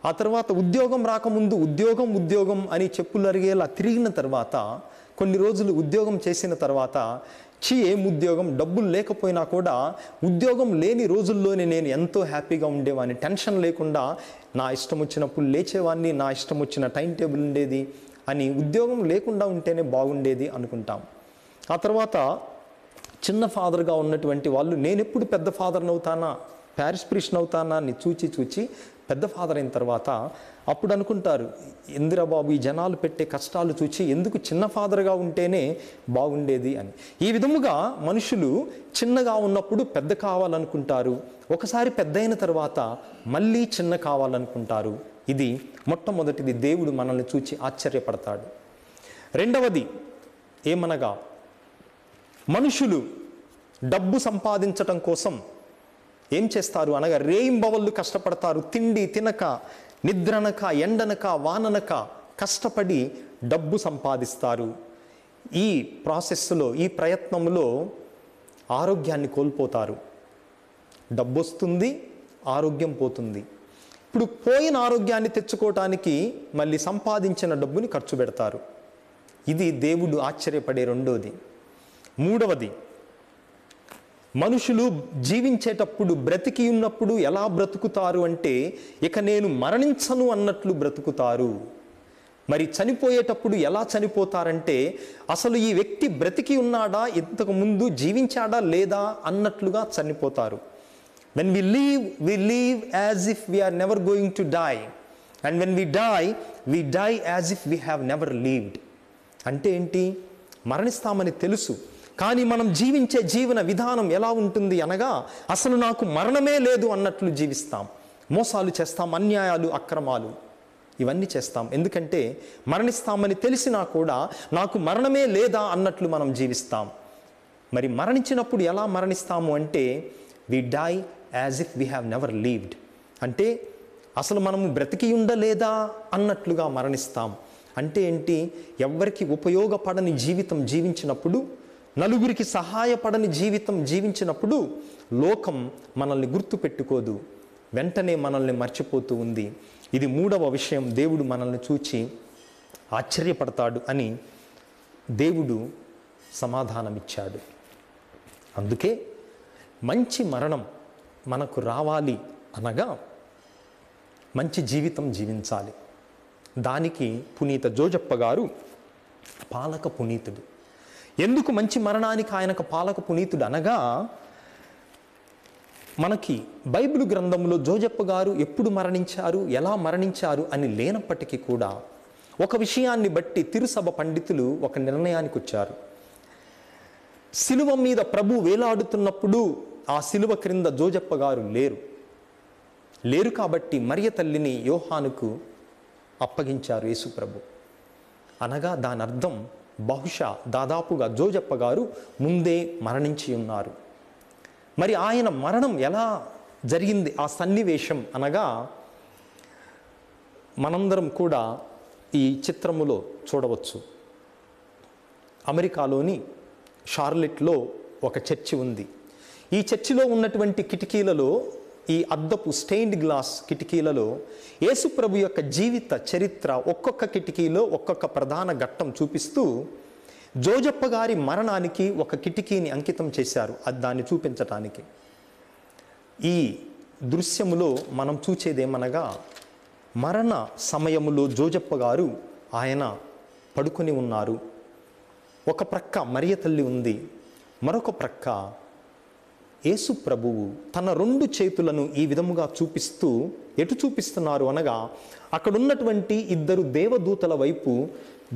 ఆ తర్వాత ఉద్యోగం రాకముందు ఉద్యోగం అని చెప్పులు అరిగేలా తిరిగిన తర్వాత కొన్ని రోజులు ఉద్యోగం చేసిన తర్వాత ఏం ఉద్యోగం, డబ్బులు లేకపోయినా కూడా ఉద్యోగం లేని రోజుల్లోనే నేను ఎంతో హ్యాపీగా ఉండేవాడిని, టెన్షన్ లేకుండా నా ఇష్టం వచ్చినప్పుడు లేచేవాడిని, నా ఇష్టం వచ్చిన టైం టేబుల్ ఉండేది అని, ఉద్యోగం లేకుండా ఉంటేనే బాగుండేది అనుకుంటాం. ఆ తర్వాత చిన్న ఫాదర్గా ఉన్నటువంటి వాళ్ళు నేను ఎప్పుడు పెద్ద ఫాదర్ని అవుతానా, ప్యారిష్ ప్రీస్ట్ని అవుతానా అని చూచి పెద్ద ఫాదర్ అయిన తర్వాత అప్పుడు అనుకుంటారు, ఇందిరా బాబు ఈ జనాలు పెట్టే కష్టాలు చూచి ఎందుకు చిన్న ఫాదర్గా ఉంటేనే బాగుండేది అని. ఈ విధముగా మనుషులు చిన్నగా ఉన్నప్పుడు పెద్ద కావాలనుకుంటారు, ఒకసారి పెద్ద అయిన తర్వాత మళ్ళీ చిన్న కావాలనుకుంటారు. ఇది మొట్టమొదటిది, దేవుడు మనల్ని చూచి ఆశ్చర్యపడతాడు. రెండవది ఏమనగా, మనుషులు డబ్బు సంపాదించటం కోసం ఏం చేస్తారు అనగా రేయింబవళ్ళు కష్టపడతారు. తిండి తినక, నిద్రనక, ఎండనక, వాననక కష్టపడి డబ్బు సంపాదిస్తారు. ఈ ప్రాసెస్లో, ఈ ప్రయత్నంలో ఆరోగ్యాన్ని కోల్పోతారు. డబ్బు వస్తుంది, ఆరోగ్యం పోతుంది. ఇప్పుడు పోయిన ఆరోగ్యాన్ని తెచ్చుకోవటానికి మళ్ళీ సంపాదించిన డబ్బుని ఖర్చు పెడతారు. ఇది దేవుడు ఆశ్చర్యపడే రెండోది. మూడవది, మనుషులు జీవించేటప్పుడు, బ్రతికి ఉన్నప్పుడు ఎలా బ్రతుకుతారు అంటే ఇక నేను మరణించను అన్నట్లు బ్రతుకుతారు. మరి చనిపోయేటప్పుడు ఎలా చనిపోతారంటే అసలు ఈ వ్యక్తి బ్రతికి ఉన్నాడా, ఇంతకు ముందు జీవించాడా లేదా అన్నట్లుగా చనిపోతారు. When we live as if we are never going to die, and when we die as if we have never lived. అంటే ఏంటి? మరణిస్తామని తెలుసు, కానీ మనం జీవించే జీవన విధానం ఎలా ఉంటుంది అనగా అసలు నాకు మరణమే లేదు అన్నట్లు జీవిస్తాం. మోసాలు చేస్తాం, అన్యాయాలు, అక్రమాలు ఇవన్నీ చేస్తాం. ఎందుకంటే మరణిస్తామని తెలిసినా కూడా నాకు మరణమే లేదా అన్నట్లు మనం జీవిస్తాం. మరి మరణించినప్పుడు ఎలా మరణిస్తాము అంటే we die as if we have never lived. అంటే అసలు మనము బ్రతికి ఉండలేదా అన్నట్లుగా మరణిస్తాం. అంటే ఏంటి? ఎవ్వరికి ఉపయోగపడని జీవితం జీవించినప్పుడు, నలుగురికి సహాయపడని జీవితం జీవించినప్పుడు లోకం మనల్ని గుర్తుపెట్టుకోదు, వెంటనే మనల్ని మర్చిపోతూ ఉంది. ఇది మూడవ విషయం, దేవుడు మనల్ని చూచి ఆశ్చర్యపడతాడు అని దేవుడు సమాధానమిచ్చాడు. అందుకే మంచి మరణం మనకు రావాలి అనగా మంచి జీవితం జీవించాలి. దానికి పునీత జోజప్ప గారు పాలక పునీతుడు. ఎందుకు మంచి మరణానికి ఆయనకు పాలక పునీతుడు అనగా, మనకి బైబిల్ గ్రంథంలో జోజప్ప గారు ఎప్పుడు మరణించారు, ఎలా మరణించారు అని లేనప్పటికీ కూడా ఒక విషయాన్ని బట్టి తిరుసభ పండితులు ఒక నిర్ణయానికి వచ్చారు. శిలువ మీద ప్రభు వేలాడుతున్నప్పుడు ఆ శిలువ క్రింద జోజప్ప గారు లేరు కాబట్టి మరియ తల్లిని యోహానుకు అప్పగించారు యేసు ప్రభు. అనగా దాని అర్థం బహుశా దాదాపుగా జోజప్ప గారు ముందే మరణించి ఉన్నారు. మరి ఆయన మరణం ఎలా జరిగింది ఆ సన్నివేశం అనగా మనందరం కూడా ఈ చిత్రములో చూడవచ్చు. అమెరికాలోని షార్లెట్లో ఒక చర్చి ఉంది. ఈ చర్చిలో ఉన్నటువంటి కిటికీలలో, ఈ అద్దపు స్టెయిన్డ్ గ్లాస్ కిటికీలలో యేసుప్రభు యొక్క జీవిత చరిత్ర ఒక్కొక్క కిటికీలో ఒక్కొక్క ప్రధాన ఘట్టం చూపిస్తూ జోజప్ప గారి మరణానికి ఒక కిటికీని అంకితం చేశారు, దాన్ని చూపించటానికి. ఈ దృశ్యములో మనం చూచేదేమనగా, మరణ సమయములో జోజప్ప గారు ఆయన పడుకొని ఉన్నారు. ఒక ప్రక్క మరియ తల్లి ఉంది, మరొక ప్రక్క యేసు ప్రభువు తన 2 చేతులను ఈ విధముగా చూపిస్తూ ఎటు చూపిస్తున్నారు అనగా, అక్కడున్నటువంటి 2 దేవదూతల వైపు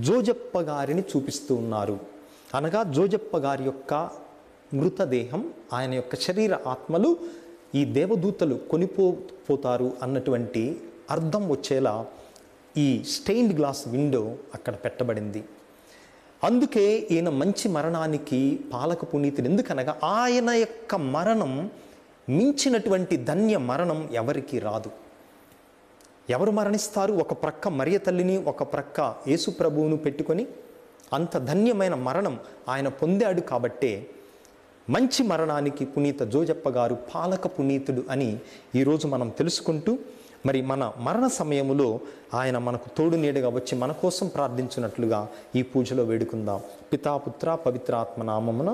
జోజప్ప గారిని చూపిస్తూ ఉన్నారు. అనగా జోజప్ప గారి యొక్క మృతదేహం, ఆయన యొక్క శరీర ఆత్మలు ఈ దేవదూతలు కొనిపోతారు అన్నటువంటి అర్థం వచ్చేలా ఈ స్టెయిన్డ్ గ్లాస్ విండో అక్కడ పెట్టబడింది. అందుకే ఈయన మంచి మరణానికి పాలక పునీతుడు. ఎందుకనగా ఆయన యొక్క మరణం మించినటువంటి ధన్య మరణం ఎవరికి రాదు. ఎవరు మరణిస్తారు? ఒక ప్రక్క మరియ తల్లిని, ఒక ప్రక్క యేసు ప్రభువును పెట్టుకొని అంత ధన్యమైన మరణం ఆయన పొందాడు. కాబట్టే మంచి మరణానికి పునీత జోజప్ప గారు పాలక పునీతుడు అని ఈరోజు మనం తెలుసుకుంటూ మరి మన మరణ సమయములో ఆయన మనకు తోడు నీడగా వచ్చి మన కోసం ప్రార్థించినట్లుగా ఈ పూజలో వేడుకుందాం. పితా పుత్ర పవిత్రాత్మ నామమున.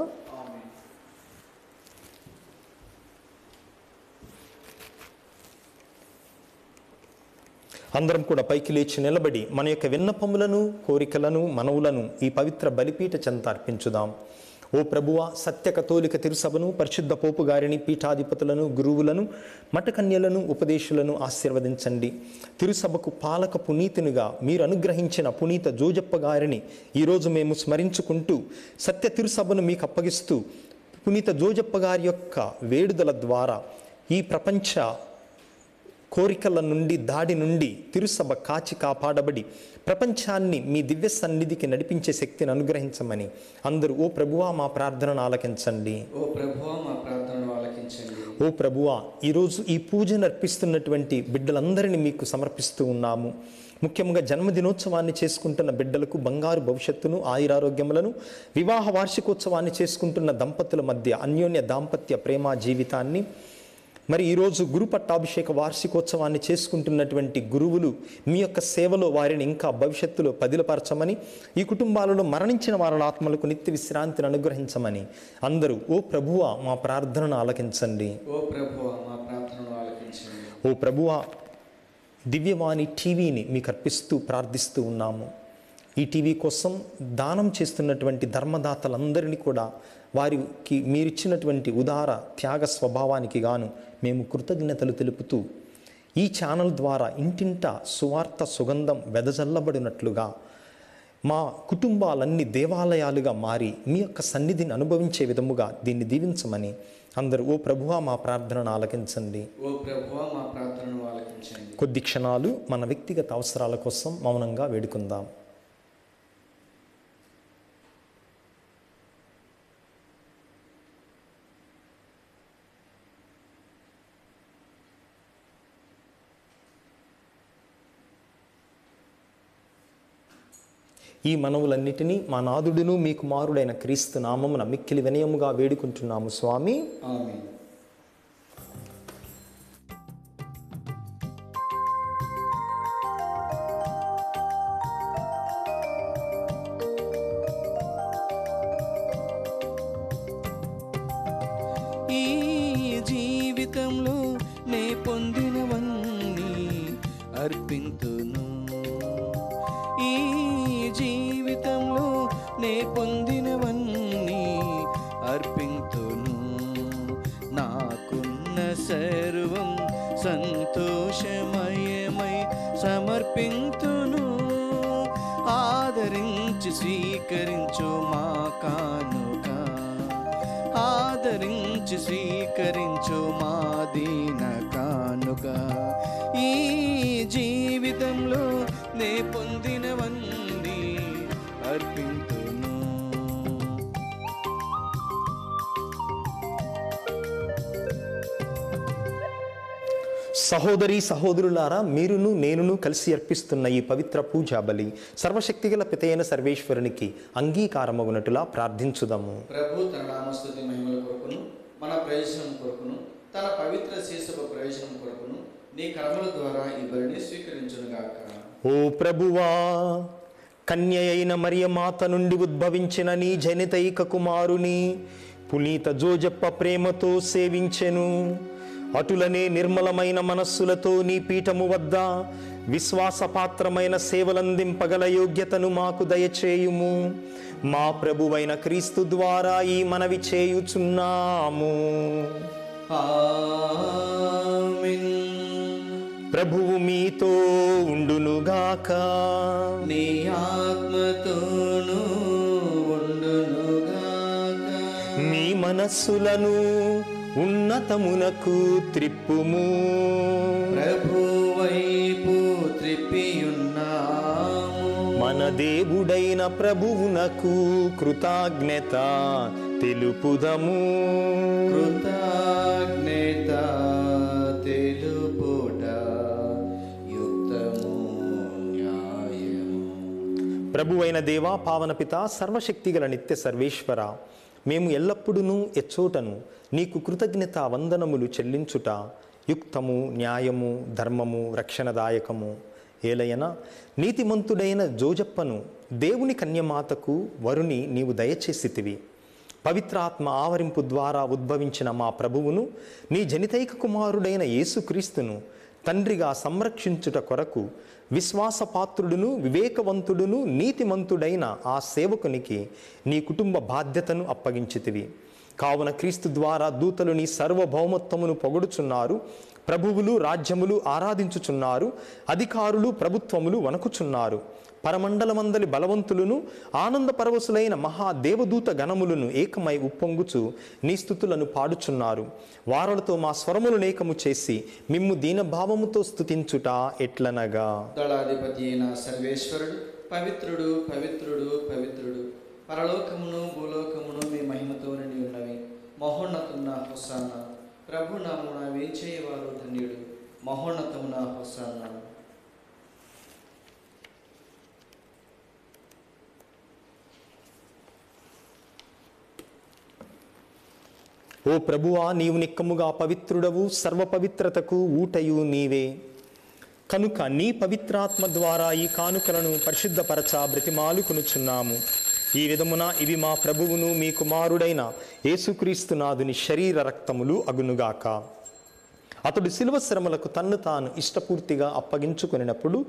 అందరం కూడా పైకి లేచి నిలబడి మన యొక్క విన్నపములను, కోరికలను, మనవులను ఈ పవిత్ర బలిపీఠ చెంత అర్పించుదాం. ఓ ప్రభువా, సత్య కథోలిక తిరుసభను, పరిశుద్ధ పోపు గారిని, పీఠాధిపతులను, గురువులను, మఠకన్యలను, ఉపదేశులను ఆశీర్వదించండి. తిరుసభకు పాలక పునీతునిగా మీరు అనుగ్రహించిన పునీత జోజప్ప గారిని ఈరోజు మేము స్మరించుకుంటూ సత్య తిరుసభను మీకు అప్పగిస్తూ పునీత జోజప్ప గారి యొక్క వేడుదల ద్వారా ఈ ప్రపంచ కోరికల నుండి, దాడి నుండి తిరుసభ కాచి కాపాడబడి ప్రపంచాన్ని మీ దివ్య సన్నిధికి నడిపించే శక్తిని అనుగ్రహించమని అందరూ ఓ ప్రభువా మా ప్రార్థనను ఆలకించండి. ఓ ప్రభువా మా ప్రార్థనను ఆలకించండి. ఓ ప్రభువా, ఈరోజు ఈ పూజను అర్పిస్తున్నటువంటి బిడ్డలందరినీ మీకు సమర్పిస్తూ ఉన్నాము. ముఖ్యంగా జన్మదినోత్సవాన్ని చేసుకుంటున్న బిడ్డలకు బంగారు భవిష్యత్తును, ఆయురారోగ్యములను, వివాహ వార్షికోత్సవాన్ని చేసుకుంటున్న దంపతుల మధ్య అన్యోన్య దాంపత్య ప్రేమ జీవితాన్ని, మరి ఈరోజు గురు పట్టాభిషేక వార్షికోత్సవాన్ని చేసుకుంటున్నటువంటి గురువులు మీ యొక్క సేవలో వారిని ఇంకా భవిష్యత్తులో పదిలపరచమని, ఈ కుటుంబాలలో మరణించిన వారి ఆత్మలకు నిత్య విశ్రాంతిని అనుగ్రహించమని అందరూ ఓ ప్రభువా మా ప్రార్థనను ఆలకించండి. ఓ ప్రభువా మా ప్రార్థనను ఆలకించండి. ఓ ప్రభువా, దివ్యవాణి టీవీని మీకు అర్పిస్తూ ప్రార్థిస్తూ ఉన్నాము. ఈ టీవీ కోసం దానం చేస్తున్నటువంటి ధర్మదాతలందరినీ కూడా వారికి మీరిచ్చినటువంటి ఉదార త్యాగ స్వభావానికి గాను మేము కృతజ్ఞతలు తెలుపుతూ ఈ ఛానల్ ద్వారా ఇంటింటా సువార్త సుగంధం వెదజల్లబడినట్లుగా మా కుటుంబాలన్నీ దేవాలయాలుగా మారి మీ యొక్క సన్నిధిని అనుభవించే విధముగా దీన్ని దీవించమని అందరూ ఓ ప్రభువా మా ప్రార్థనను ఆలకించండి. ఓ ప్రభువా మా ప్రార్థనను ఆలకించండి. కొద్ది క్షణాలు మన వ్యక్తిగత అవసరాల కోసం మౌనంగా వేడుకుందాం. ఈ మనవులన్నిటినీ మా నాదుడును మీ కుమారుడైన క్రీస్తు నామమున మిక్కిలి వినయముగా వేడుకుంటున్నాము స్వామి. ఆమేన్. ఈ జీవితంలో నే పొందినవన్నీ అర్పింతును. ఈ జీవితంలో నే పొందినవన్నీ అర్పింతును. నాకున్న సర్వం సంతోషమయమై సమర్పింతును. ఆదరించి స్వీకరించు మా కానుక, ఆదరించి స్వీకరించు మా దీన కానుక. ఈ జీవితంలో నే పొందినవన్నీ అర్పింతును. సహోదరి సహోదరులారా, మీరును నేనును కలిసి అర్పిస్తున్న ఈ పవిత్ర పూజా బలి సర్వశక్తిగల పితైన సర్వేశ్వరునికి అంగీకారమగునట్టులా ప్రార్థించుదాము. ప్రభు తన నామస్తుతి మహిమల కొరకును, మన ప్రయోజనం కొరకును, తన పవిత్ర శీర్షక ప్రయోజనం కొరకును నీ కర్మల ద్వారా ఈ బలిని స్వీకరించునుగాక. ఓ ప్రభువా, కన్య అయిన మరియమాత నుండి ఉద్భవించిన నీ జనితైక కుమారుని పునీత జోజప్ప ప్రేమతో సేవించెను. అటులనే నిర్మలమైన మనస్సులతో నీ పీఠము వద్ద విశ్వాసపాత్రమైన సేవలందింపగల యోగ్యతను మాకు దయచేయుము. మా ప్రభువైన క్రీస్తు ద్వారా ఈ మనవి చేయుచున్నాము. ఆమేన్. ప్రభువు మీతో ఉండునుగాక. నీ ఆత్మతోను ఉండునుగాక. మీ మనస్సులను ఉన్నతమునకు త్రిప్పుము. ప్రభు వైపు త్రిప్పియున్నాము. మన దేవుడైన ప్రభువునకు కృతజ్ఞత తెలుపుదము. కృతజ్ఞత తెలుపుట యుక్తము న్యాయము. ప్రభువైన దేవా, పావన పిత, సర్వశక్తిగల నిత్య సర్వేశ్వర, మేము ఎల్లప్పుడూ ఎచ్చోటను నీకు కృతజ్ఞత వందనములు చెల్లించుట యుక్తము, న్యాయము, ధర్మము, రక్షణదాయకము. ఏలయన నీతిమంతుడైన జోజప్పను దేవుని కన్యమాతకు వరుని నీవు దయచేసితివి. పవిత్రాత్మ ఆవరింపు ద్వారా ఉద్భవించిన మా ప్రభువును, నీ జనితైక కుమారుడైన యేసుక్రీస్తును తండ్రిగా సంరక్షించుట కొరకు విశ్వాసపాత్రుడును, వివేకవంతుడును, నీతిమంతుడైన ఆ సేవకునికి నీ కుటుంబ బాధ్యతను అప్పగించితివి. కావున క్రీస్తు ద్వారా దూతలు నీ సార్వభౌమత్వమును పొగడుచున్నారు, ప్రభువులు రాజ్యములు ఆరాధించుచున్నారు, అధికారులు ప్రభుత్వములు వణకుచున్నారు. పరమండలమందలి బలవంతులను, ఆనంద పరవశులైన మహాదేవదూత గణములను ఏకమై ఉప్పొంగుచు నీ స్తుతులను పాడుచున్నారు. వారలతో మా స్వరములను ఏకము చేసి మిమ్ము దీనభావముతో స్తుతించుట ఎట్లనగా, దళాధిపతి అయిన సర్వేశ్వరుడు పవిత్రుడు, పవిత్రుడు, పవిత్రుడు, పరలోకమును భూలోకమును మీ మహిమతో నిండి ఉన్నవి. మహోన్నతమున హోసానా, ప్రభు నామమున వేంచేయవారు ధన్యుడు. మహోన్నతమున హోసానా. ఓ ప్రభువా, నీవు నిక్కముగా పవిత్రుడవు, సర్వపవిత్రతకు ఊటయు నీవే. కనుక నీ పవిత్రాత్మ ద్వారా ఈ కానుకలను పరిశుద్ధపరచ బ్రతిమాలుకొనుచున్నాము. ఈ విధమున ఇవి మా ప్రభువును, మీ కుమారుడైన యేసుక్రీస్తునాథుని శరీర రక్తములు అగునుగాక. అతడు శిలువ శ్రమలకు తన్ను తాను ఇష్టపూర్తిగా అప్పగించుకొనినప్పుడు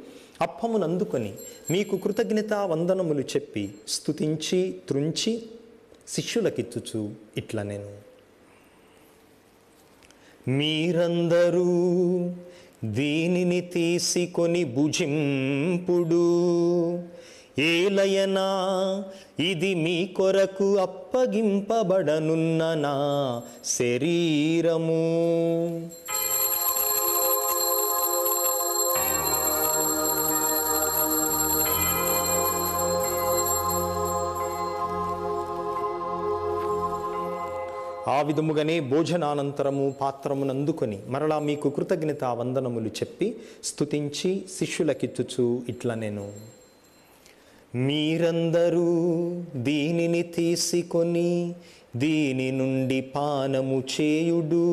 అప్పమునందుకొని మీకు కృతజ్ఞతా వందనములు చెప్పి స్తుతించి త్రుంచి శిష్యులకిచ్చుచు ఇట్లా నేను, మీరందరూ దీనిని తీసుకొని భుజింపుడు. ఏలయనా ఇది మీ కొరకు అప్పగింపబడనున్న నా శరీరము. ఆ విధముగానే భోజనానంతరము పాత్రమునందుకొని మరలా మీకు కృతజ్ఞతా వందనములు చెప్పి స్తుతించి శిష్యులకిచ్చుచు ఇట్లా నేను, మీరందరూ దీనిని తీసుకొని దీని నుండి పానము చేయుడు.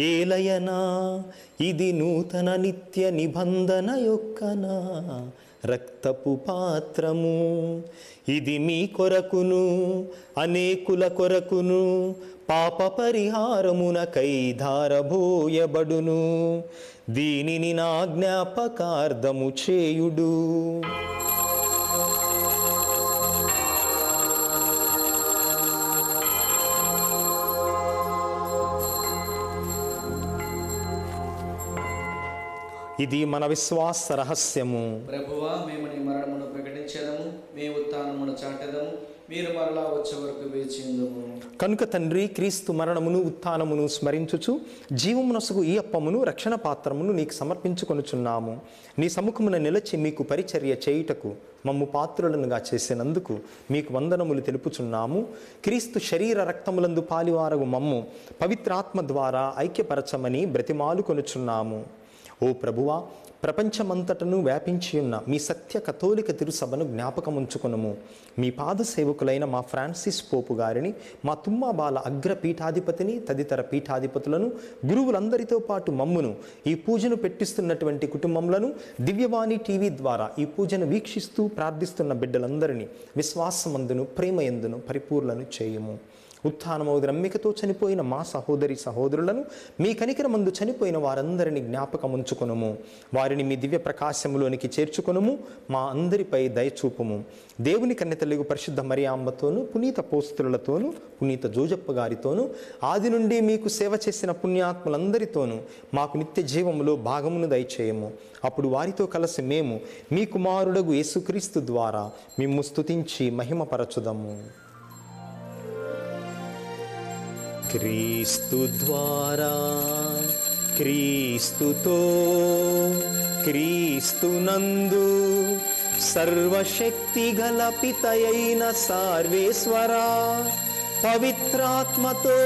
ఏలయనా ఇది నూతన నిత్య నిబంధన యొక్క నా రక్తపు పాత్రము. ఇది మీ కొరకును అనేకుల కొరకును పాప పరిహారమునకై ధారబోయబడును. దీనిని నా జ్ఞాపకార్థము చేయుడు. ఇది మన విశ్వాస రహస్యము. ప్రభువా, మేము నీ మరణమును ప్రకటించేదము, మీ ఉత్థానమును చాటెదము, మీరు మరలా వచ్చే వరకు వేచిందుము. కనుక తండ్రి, క్రీస్తు మరణమును ఉత్థానమును స్మరించుచు జీవమునసుగు ఈ అప్పమును రక్షణ పాత్రమును నీకు సమర్పించుకొనుచున్నాము. నీ సముఖమున నిలచి మీకు పరిచర్య చేయుటకు మమ్ము పాత్రులనుగా చేసినందుకు మీకు వందనములు తెలుపుచున్నాము. క్రీస్తు శరీర రక్తములందు పాలివారగు మమ్ము పవిత్రాత్మ ద్వారా ఐక్యపరచమని బ్రతిమాలుకొనుచున్నాము. ఓ ప్రభువా, ప్రపంచమంతటను వ్యాపించి ఉన్న మీ సత్య కథోలిక తిరుసభను జ్ఞాపకముంచుకొనుము. మీ పాద సేవకులైన మా ఫ్రాన్సిస్ పోపు గారిని, మా తుమ్మాబాల అగ్ర పీఠాధిపతిని, తదితర పీఠాధిపతులను, గురువులందరితో పాటు మమ్మును, ఈ పూజను పెట్టిస్తున్నటువంటి కుటుంబములను, దివ్యవాణి టీవీ ద్వారా ఈ పూజను వీక్షిస్తూ ప్రార్థిస్తున్న బిడ్డలందరినీ విశ్వాసమందును ప్రేమయందును పరిపూర్ణను చేయుము. ఉత్థానమౌ నమ్మికతో చనిపోయిన మా సహోదరి సహోదరులను, మీ కనికరమందు చనిపోయిన వారందరినీ జ్ఞాపకముంచుకొనుము. వారిని మీ దివ్య ప్రకాశములోనికి చేర్చుకొనుము. మా అందరిపై దయచూపుము. దేవుని కన్యతల్లి పరిశుద్ధ మరియాంబతోను, పునీత పోస్తులతోను, పునీత జోజప్ప గారితోను, ఆది నుండి మీకు సేవ చేసిన పుణ్యాత్ములందరితోనూ మాకు నిత్య జీవములో భాగమును దయచేయము. అప్పుడు వారితో కలిసి మేము మీ కుమారుడగు యేసుక్రీస్తు ద్వారా మిమ్ము స్తుతించి మహిమపరచుదము. క్రీస్తు ద్వారా, క్రీస్తుతో, క్రీస్తునందు సర్వశక్తి గల పితయైన సర్వేశ్వరా, పవిత్రాత్మతో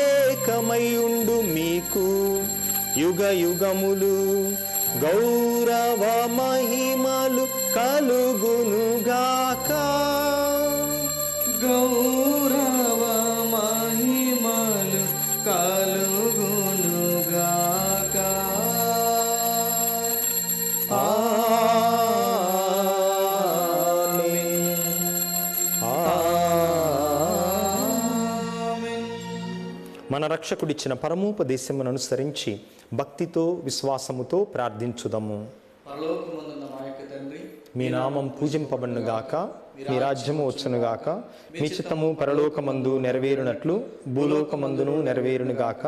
ఏకమయుండు మీకు యుగ యుగములు గౌరవ మహిమలు కలుగునుగాక. గౌరవ మహిమలు కలుగునుగాక. మన రక్షకుడిచ్చిన పరమోపదేశమును అనుసరించి భక్తితో విశ్వాసముతో ప్రార్థించుదము. పరలోకమందున్న మా యొక్క తండ్రి, మీ నామం పూజింపబడునుగాక, మీ రాజ్యము వచ్చునుగాక, మీ చిత్తము పరలోకమందు నెరవేరునట్లు భూలోకమందును నెరవేరునుగాక.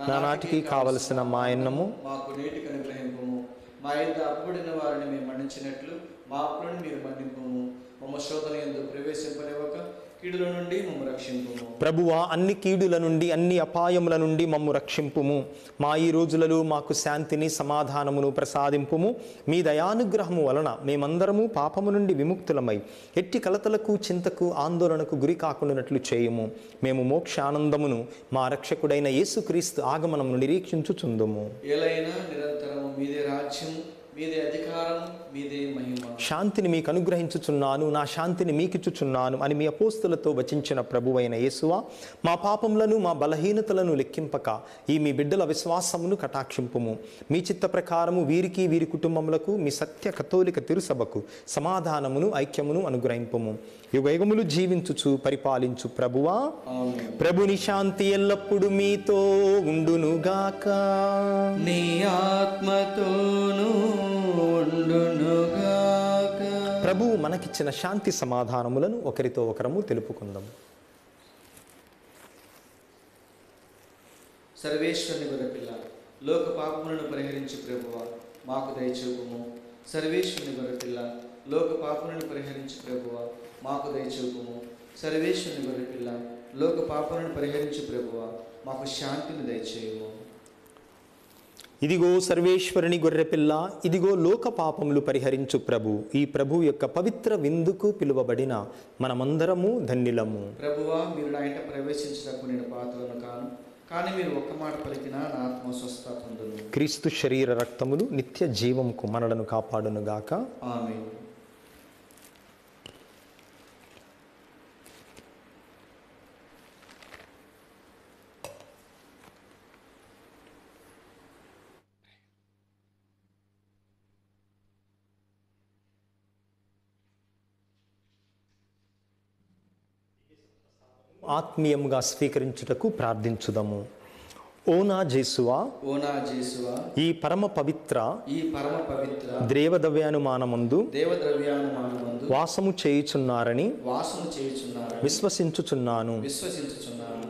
నానాటికి కావలసిన మా అన్నము మాకు నేటికి అనుగ్రహింపుము. మా యొద్ద అప్పుడిన వారిని మేము మన్నించినట్లు మా అప్పులను మీరు మన్నింపుము. మమ్మ శోధన యందు ప్రవేశింపనివ్వక కీడుల నుండి మమ్మ రక్షింపుము. ప్రభువా, అన్ని కీడుల నుండి అన్ని అపాయముల నుండి మమ్ము రక్షింపుము. మా ఈ రోజులలో మాకు శాంతిని సమాధానమును ప్రసాదింపుము. మీ దయానుగ్రహము వలన మేమందరము పాపము నుండి విముక్తులమై ఎట్టి కలతలకు చింతకు ఆందోళనకు గురి కాకుండానట్లు చేయుము. మేము మోక్షానందమును మా రక్షకుడైన యేసుక్రీస్తు ఆగమనమును నిరీక్షించుచుందుము. ఏలైనా నిరంతరము మీదే రాజ్యము, మీదే అధికారము, మీదే మహిమ. శాంతిని మీకు అనుగ్రహించుచున్నాను, నా శాంతిని మీకిచ్చుచున్నాను అని మీ అపోస్తులతో వచించిన ప్రభువైన యేసువా, మా పాపములను మా బలహీనతలను లెక్కింపక ఈ మీ బిడ్డల విశ్వాసమును కటాక్షింపుము. మీ చిత్త ప్రకారము వీరికి వీరి కుటుంబములకు మీ సత్య కథోలిక తిరుసభకు సమాధానమును ఐక్యమును అనుగ్రహింపుము. యుగయుగములు జీవించుచు పరిపాలించు ప్రభువా, ప్రభుని శాంతి ఎల్లప్పుడు మీతో ఉండునుగాక. నీ ఆత్మతోను ఉండునుగాక. ప్రభువు మనకిచ్చిన శాంతి సమాధానములను ఒకరితో ఒకరము తెలుపుకుందాం. సర్వేశ్వరుని గొర్రెపిల్ల, లోక పాపములను పరిహరించి ప్రభువా మాకు దయచూపుము. సర్వేశ్వరుని గొర్రెపిల్ల, లోక పాపములను పరిహరించి ప్రభువా మాకు దయచూపుము. సర్వేశ్వరుని గొర్రెపిల్ల, లోక పాపములను పరిహరించి ప్రభువా మాకు శాంతిని దయచేయుము. ఇదిగో సర్వేశ్వరుని గొర్రెపిల్ల, ఇదిగో లోక పాపములు పరిహరించు ప్రభు. ఈ ప్రభు యొక్క పవిత్ర విందుకు పిలువబడిన మనమందరము ధన్యులము. ప్రభువా, మీరు నా ఇంట ప్రవేశించడానికి నేను పాత్రలను కాను, కానీ మీరు ఒక్క మాట పలికినా నా ఆత్మ స్వస్థ పొందును. క్రీస్తు శరీర రక్తములు నిత్య జీవముకు మనలను కాపాడునుగాక. ఆమేన్. ఆత్మీయముగా స్వీకరించుటకు ప్రార్థించుదము. ఓ నా జేసువా, ఓ నా జేసువా, ఈ పరమ పవిత్ర దేవద్రవ్యానుమానమందు వాసము చేయుచున్నారని విశ్వసించుచున్నాను.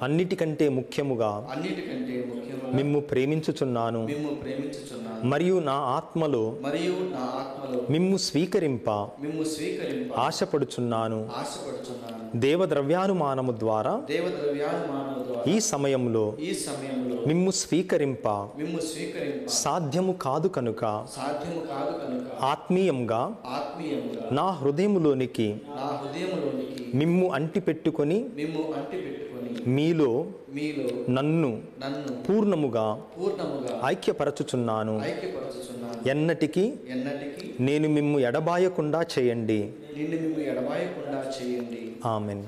అన్నిటికంటే ముఖ్యముగా మిమ్ము ప్రేమించుచున్నాను. మరియు నా ఆత్మలో మిమ్ము స్వీకరింప ఆశపడుచున్నాను. దేవద్రవ్యానుమానము ద్వారా ఈ సమయంలో మిమ్ము స్వీకరింప సాధ్యము కాదు కనుక ఆత్మీయంగా నా హృదయములోనికి మిమ్ము అంటిపెట్టుకొని మీలో నన్ను పూర్ణముగా ఐక్యపరచుచున్నాను. ఎన్నటికీ నేను మిమ్ము ఎడబాయకుండా చేయండి. ఆమెన్.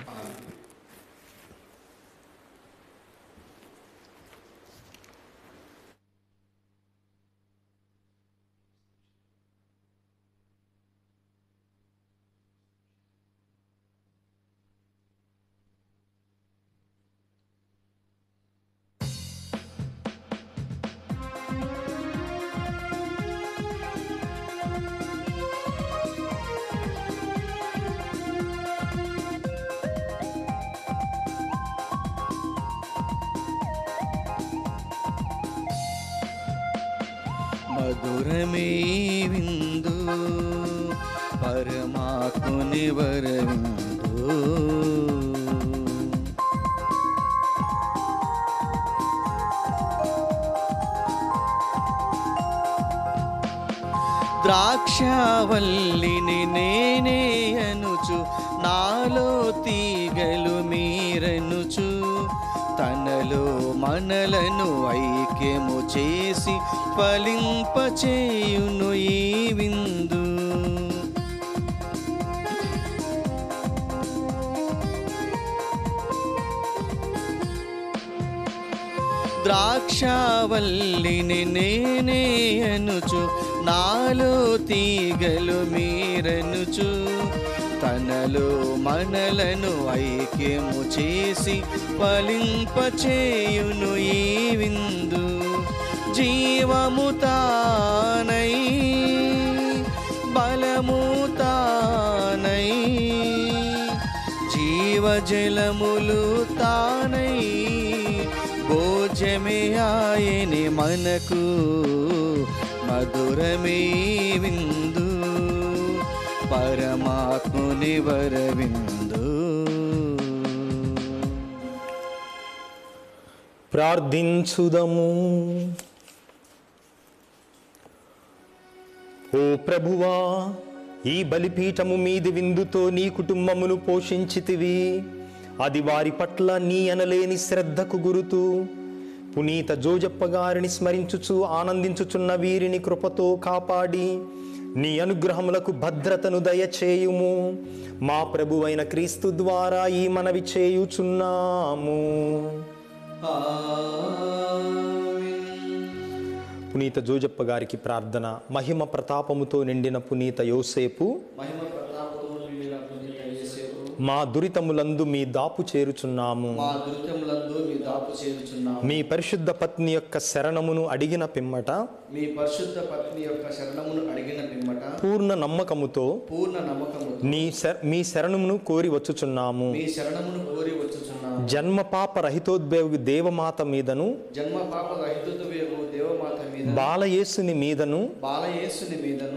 మధురమే విందు పరమాత్ముని వరవిందు. ద్రాక్షావల్లిని నేనే అనుచు నాలో తీగలు మీరనుచు తనలో మనలను ఐక్యము చేసి ఫలింపచేయును ఈ విందు. ద్రాక్షావల్లిని నేనే అనుచు నాలో తీగలు మీరనుచు తనలో మనలను ఐక్యము చేసి ఫలింపచేయును ఈ విందు. జీవము తానై బలము తానై జీవజలములు తానై భోజమే ఆయనే మనకు మధురమే విందు పరమాత్ముని వరవిందు. ప్రార్థించుదము. ఓ ప్రభువా, ఈ బలిపీఠము మీది విందుతో నీ కుటుంబమును పోషించితివి. అది వారి పట్ల నీ అనలేని శ్రద్ధకు గురుతు. పునీత జోజప్ప గారిని స్మరించుచు ఆనందించుచున్న వీరిని కృపతో కాపాడి నీ అనుగ్రహములకు భద్రతను దయచేయుము. మా ప్రభువైన క్రీస్తు ద్వారా ఈ మనవి చేయుచున్నాము. పునీత జోజప్ప గారికి ప్రార్థన. మహిమ ప్రతాపముతో నిండిన పునీత యోసేపు, మా దురితములందు మీ దాపు చేరుచున్నాము. మీ పరిశుద్ధ పత్ని యొక్క శరణమును అడిగిన పిమ్మట పూర్ణ నమ్మకముతో మీ శరణమును కోరి వచ్చుచున్నాము. జన్మ పాప రహితోద్వేగు దేవమాత మీదను బాలయేసుని మీదను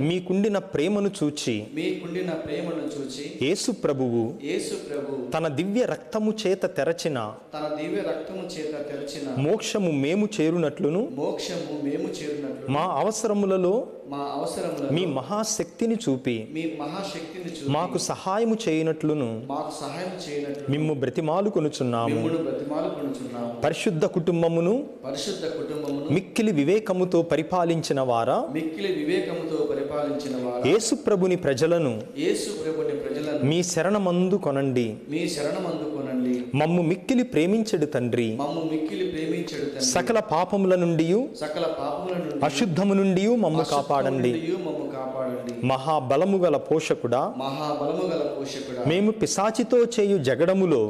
మీకుండిన ప్రేమను చూచి యేసు ప్రభువు తన దివ్య రక్తము చేత తెరచిన మోక్షము మేము చేరునట్లును మా అవసరములలో మీ మహాశక్తిని చూపి మాకు సహాయము చేయనట్లును మిమ్ము బ్రతిమాలుకొనుచున్నాము. పరిశుద్ధ కుటుంబమును మిక్కిలి వివేకముతో పరిపాలించిన వారా, యేసు ప్రభుని ప్రజలను మీ శరణమందు కొనండి. మమ్ము మిక్కిలి ప్రేమించెడు తండ్రి, సకల పాపముల నుండి అశుద్ధము నుండి మమ్ము కాపాడండి. మహాబలము గల పోషకుడా, మేము పిశాచితో చేయు జగడములో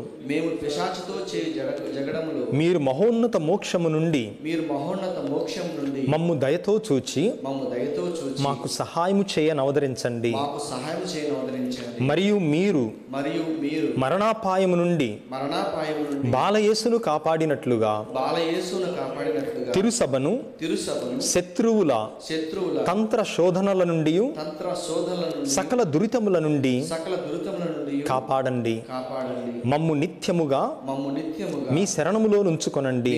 మీరు మహోన్నత మోక్షము నుండి మమ్ము దయతో చూచి మాకు సహాయము చేయనవదరించండి. మరియు మీరు మరణాపాయము నుండి బాలయేసును కాపాడినట్లుగా తిరుసభను శత్రువుల తంత్ర శోధనల నుండి సకల దురితముల నుండి కాపాడండి. మమ్ము నిత్యముగా మీ శరణములో నుంచుకొనండి.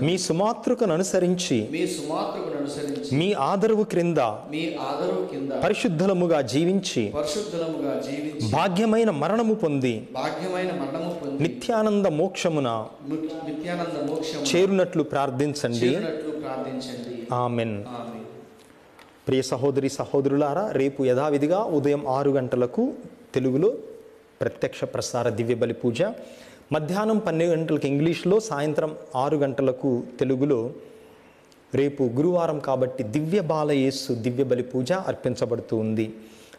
మీ సుమాతృకను అనుసరించి మీ ఆదరవు క్రింద పరిశుద్ధులముగా జీవించి భాగ్యమైన మరణము పొంది నిత్యానంద మోక్షమున చేరునట్లు ప్రార్థించండి. ఆమెన్. ప్రియ సహోదరి సహోదరులారా, రేపు యథావిధిగా ఉదయం 6 గంటలకు తెలుగులో ప్రత్యక్ష ప్రసార దివ్య బలి పూజ, మధ్యాహ్నం 12 గంటలకు ఇంగ్లీష్లో, సాయంత్రం 6 గంటలకు తెలుగులో రేపు గురువారం కాబట్టి దివ్య బాలయేసు దివ్య బలి పూజ అర్పించబడుతూ ఉంది.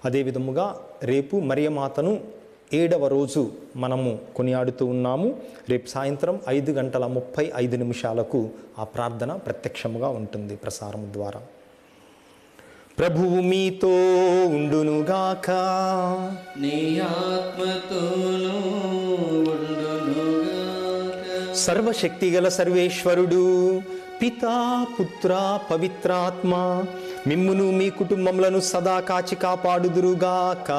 అదేవిధముగా రేపు మరియమాతను 7వ రోజు మనము కొనియాడుతూ ఉన్నాము. రేపు సాయంత్రం 5:35 ఆ ప్రార్థన ప్రత్యక్షముగా ఉంటుంది ప్రసారం ద్వారా. ప్రభువు మీతో ఉండునుగాక. నీ ఆత్మతోనూ ఉండునుగాక. సర్వశక్తిగల సర్వేశ్వరుడు పితా పుత్ర పవిత్రాత్మ మిమ్మును మీ కుటుంబములను సదా కాచి కాపాడుదురుగాక.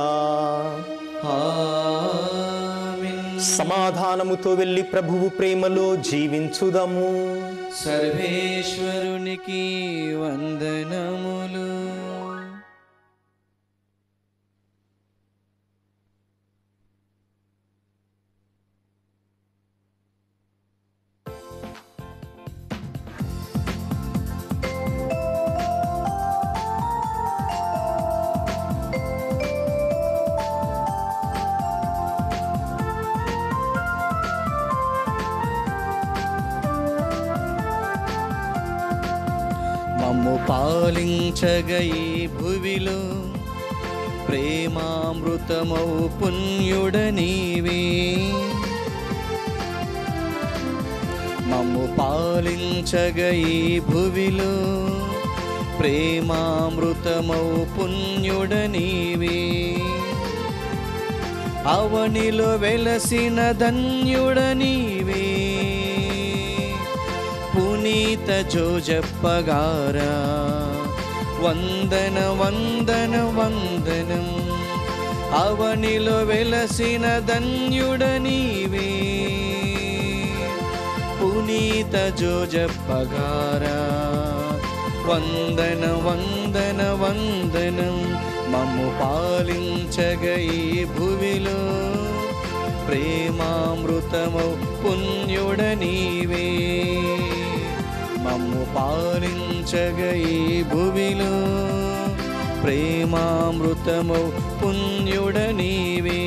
ఆమేన్. సమాధానముతో వెళ్ళి ప్రభువు ప్రేమలో జీవించుదము. సర్వేశ్వరునికి వందనములు. మమ్ము పాలించగ ఈ భువిలో ప్రేమామృతమౌ పుణ్యుడ నీవే. మమ్ము పాలించగ ఈ భువిలో ప్రేమామృతమౌ పుణ్యుడ నీవే. అవనిలో వెలసిన ధన్యుడ నీవే. పునీత జోజప్పగారా వందన వందన వందనం. అవనిలో వెలసిన ధన్యుడ నీవే. పునీత జోజప్పగారా వందన వందన వందనం. మమ్ము పాలించగ ఈ భువిలో ప్రేమామృతమౌ పుణ్యుడ నీవే. మమ్ము పాలించగ ఈ భువిలో ప్రేమామృతమౌ పుణ్యుడ నీవే.